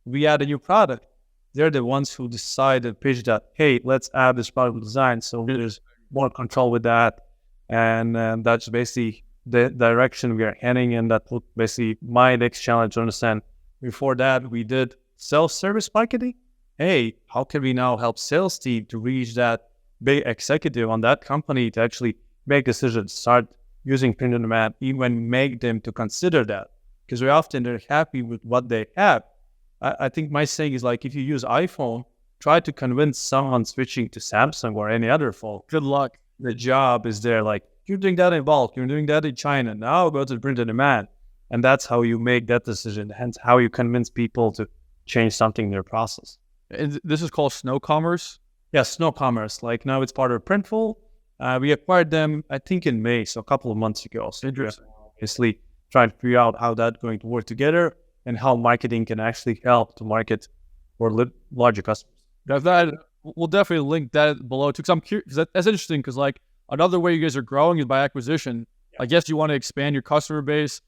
we add a new product. They're the ones who decide and pitch that, hey, let's add this product design. So there's more control with that. And that's basically the direction we are heading in. That put basically my next challenge to understand. Before that, we did self-service marketing. Hey, how can we now help sales team to reach that big executive on that company to actually make decisions, start using print on demand, even make them to consider that? Because very often they're happy with what they have. I think my saying is, like, if you use iPhone, try to convince someone switching to Samsung or any other phone. Good luck. The job is there. Like, you're doing that in bulk, you're doing that in China. Now go to print on demand. And that's how you make that decision. Hence how you convince people to change something in their process. And this is called Snow Commerce? Yeah, Snow Commerce. Like, now it's part of Printful. We acquired them, I think, in May, so a couple of months ago. So interesting. Obviously, trying to figure out how that's going to work together and how marketing can actually help to market for larger customers. That we'll definitely link that below too, because I'm curious. That's interesting. Because, like, another way you guys are growing is by acquisition. I guess you want to expand your customer base.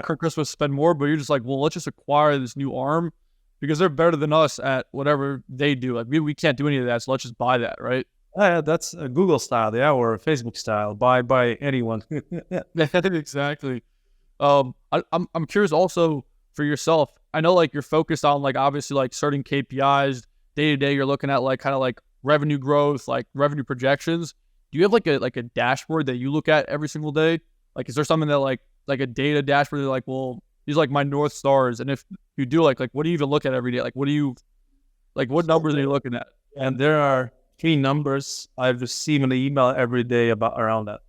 Christmas spend more, but you're just like, well, let's just acquire this new arm because they're better than us at whatever they do. Like, we can't do any of that, so let's just buy that, right? That's a Google style, or Facebook style. Buy anyone. Exactly. I'm curious also for yourself. I know, like, you're focused on, like, obviously, like, certain KPIs day to day. You're looking at, like, kind of like revenue growth, like revenue projections. Do you have like a dashboard that you look at every single day? Like, is there something that like a data dashboard that, like, well, these are like my North Stars, and if you do, like what do you even look at every day? Like, what numbers are you looking at? And there are 3 numbers I receive in the email every day around that.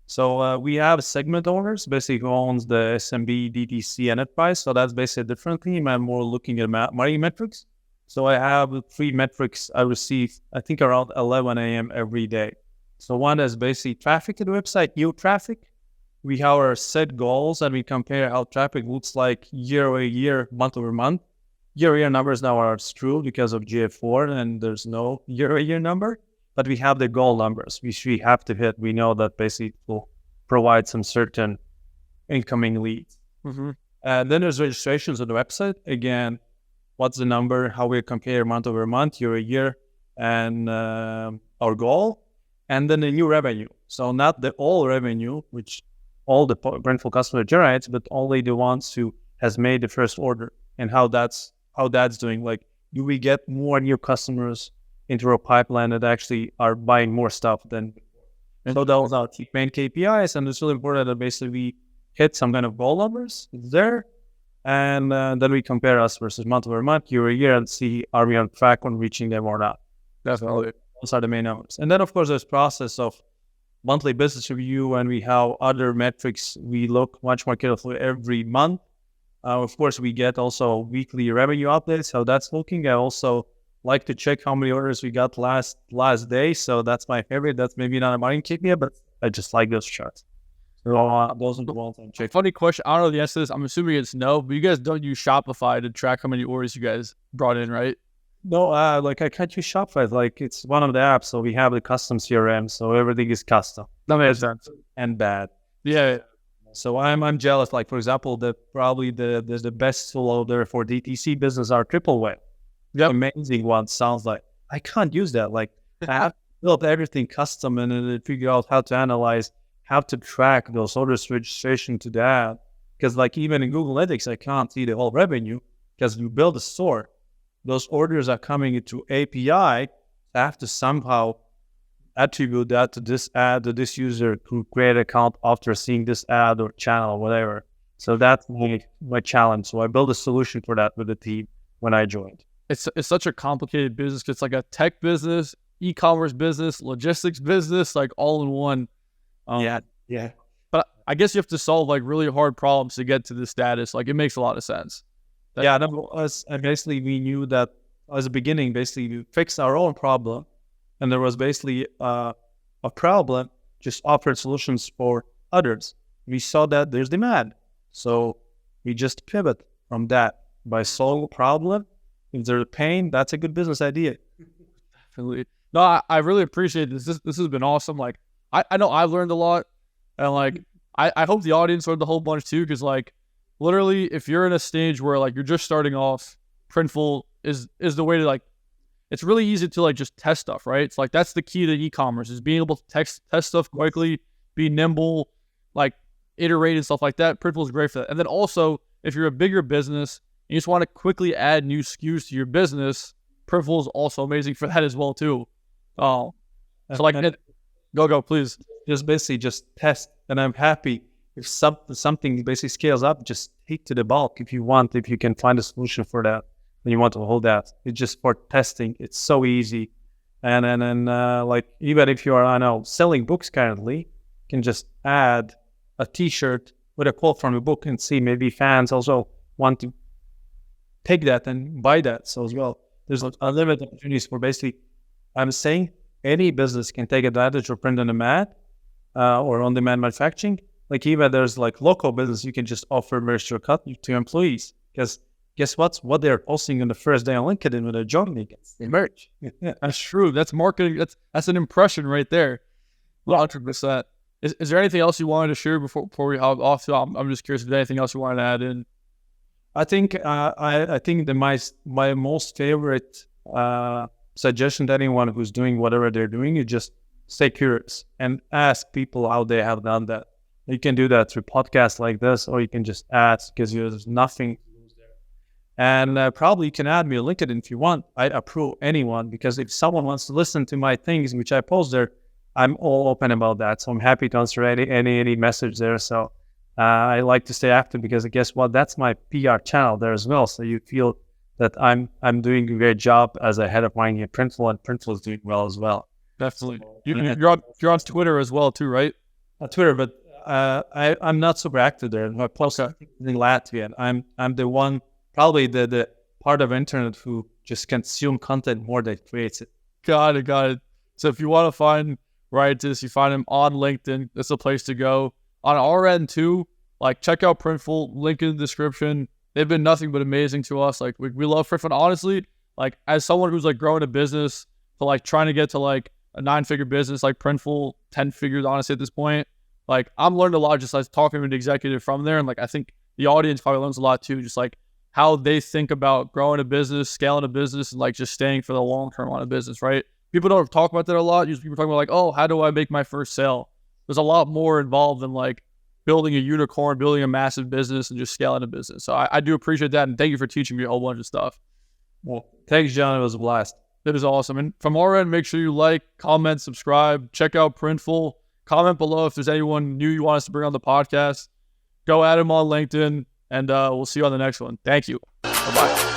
So we have segment owners, basically, who owns the SMB, DTC, enterprise. So that's basically a different team. I'm more looking at money metrics. So I have 3 metrics I receive, I think, around 11 a.m. every day. So one is basically traffic to the website, new traffic. We have our set goals, and we compare how traffic looks like year over year, month over month. Year over year numbers now are screwed because of GA4, and there's no year over year number. But we have the goal numbers, which we have to hit. We know that basically will provide some certain incoming leads. Mm-hmm. And then there's registrations on the website. Again, what's the number, how we compare month over month, year over year, and our goal. And then the new revenue. So not the all revenue, which all the Printful customer generates, but only the ones who has made the first order, and how that's doing. Like, do we get more new customers into our pipeline that actually are buying more stuff than before? So those are the main KPIs, and it's really important that basically we hit some kind of goal numbers. It's there. And then we compare us versus month over month, year over year, and see, are we on track on reaching them or not? Definitely. Those are the main numbers. And then, of course, there's process of monthly business review, and we have other metrics we look much more carefully every month. Of course, we get also weekly revenue updates, how that's looking. I also like to check how many orders we got last day. So that's my favorite. That's maybe not a marketing KPI, but I just like those charts. Those are the ones I'm checking. Funny question. I don't know the answer to this. I'm assuming it's no, but you guys don't use Shopify to track how many orders you guys brought in, right? No, like I can't use Shopify. Like it's one of the apps, so we have the custom CRM, so everything is custom That makes sense. and bad. Yeah. So I'm jealous. Like for example, the best tool out there for DTC business are Triple Whale. Yep. Amazing one. Sounds like I can't use that. Like I have built everything custom and then figure out how to analyze, how to track those orders registration to that. Because like even in Google Analytics, I can't see the whole revenue because you build a store. Those orders are coming into API. I have to somehow attribute that to this ad, to this user who created an account after seeing this ad or channel or whatever. So that's my challenge. So I built a solution for that with the team when I joined. It's such a complicated business. It's like a tech business, e-commerce business, logistics business, like all in one. Yeah. But I guess you have to solve like really hard problems to get to this status. Like it makes a lot of sense. We knew that as a beginning, basically we fixed our own problem, and there was basically a problem, just offered solutions for others. We saw that there's demand, so we just pivot from that by solving a problem. If there's a pain, that's a good business idea. Definitely. No, I really appreciate this. This has been awesome. Like I know I learned a lot, and like I hope the audience learned a whole bunch too, because like literally, if you're in a stage where like you're just starting off, Printful is the way to like. It's really easy to like just test stuff, right? It's like that's the key to e-commerce is being able to test stuff quickly, be nimble, like iterate and stuff like that. Printful is great for that. And then also, if you're a bigger business and you just want to quickly add new SKUs to your business, Printful is also amazing for that as well too. So like, go please. Just basically just test, and I'm happy. If something basically scales up, just take to the bulk if you can find a solution for that, and you want to hold that. It's just for testing. It's so easy. And like even if you are, selling books currently, you can just add a t-shirt with a quote from a book and see maybe fans also want to take that and buy that. So as well, there's unlimited opportunities for basically, I'm saying any business can take advantage of print on demand or on-demand manufacturing. Like even there's like local business, you can just offer merch or cut to employees, because guess what they're posting on the first day on LinkedIn when they're joining the merch. Yeah, that's true. That's marketing. That's an impression right there. 100%. Is there anything else you wanted to share before we hop off? So I'm just curious if there's anything else you wanted to add in. I think I think my most favorite suggestion to anyone who's doing whatever they're doing is just stay curious and ask people how they have done that. You can do that through podcasts like this, or you can just ask, because there's nothing to lose there. And probably you can add me on LinkedIn if you want. I'd approve anyone, because if someone wants to listen to my things, which I post there, I'm all open about that. So I'm happy to answer any message there. So I like to stay active, because guess what? That's my PR channel there as well. So you feel that I'm doing a great job as a head of marketing at Printful, and Printful is doing well as well. Definitely. So, you're on Twitter as well too, right? Twitter, but I'm not super active there. I post in Latvia. I'm the one, probably the part of internet who just consume content more than creates it. Got it. So if you want to find Raitis, you find him on LinkedIn. That's the place to go. On our end too, like check out Printful. Link in the description. They've been nothing but amazing to us. Like we love Printful. Honestly, like as someone who's like growing a business, to like trying to get to like a 9-figure business like Printful, 10 figures honestly at this point. Like I'm learning a lot just like talking to an executive from there, and like I think the audience probably learns a lot too, just like how they think about growing a business, scaling a business, and like just staying for the long term on a business, right? People don't talk about that a lot. Usually people talk about like, oh, how do I make my first sale? There's a lot more involved than like building a unicorn, building a massive business, and just scaling a business. So I do appreciate that, and thank you for teaching me a whole bunch of stuff. Well, thanks, John. It was a blast. It was awesome. And from our end, make sure you like, comment, subscribe, check out Printful. Comment below if there's anyone new you want us to bring on the podcast. Go add him on LinkedIn, and we'll see you on the next one. Thank you. Bye-bye.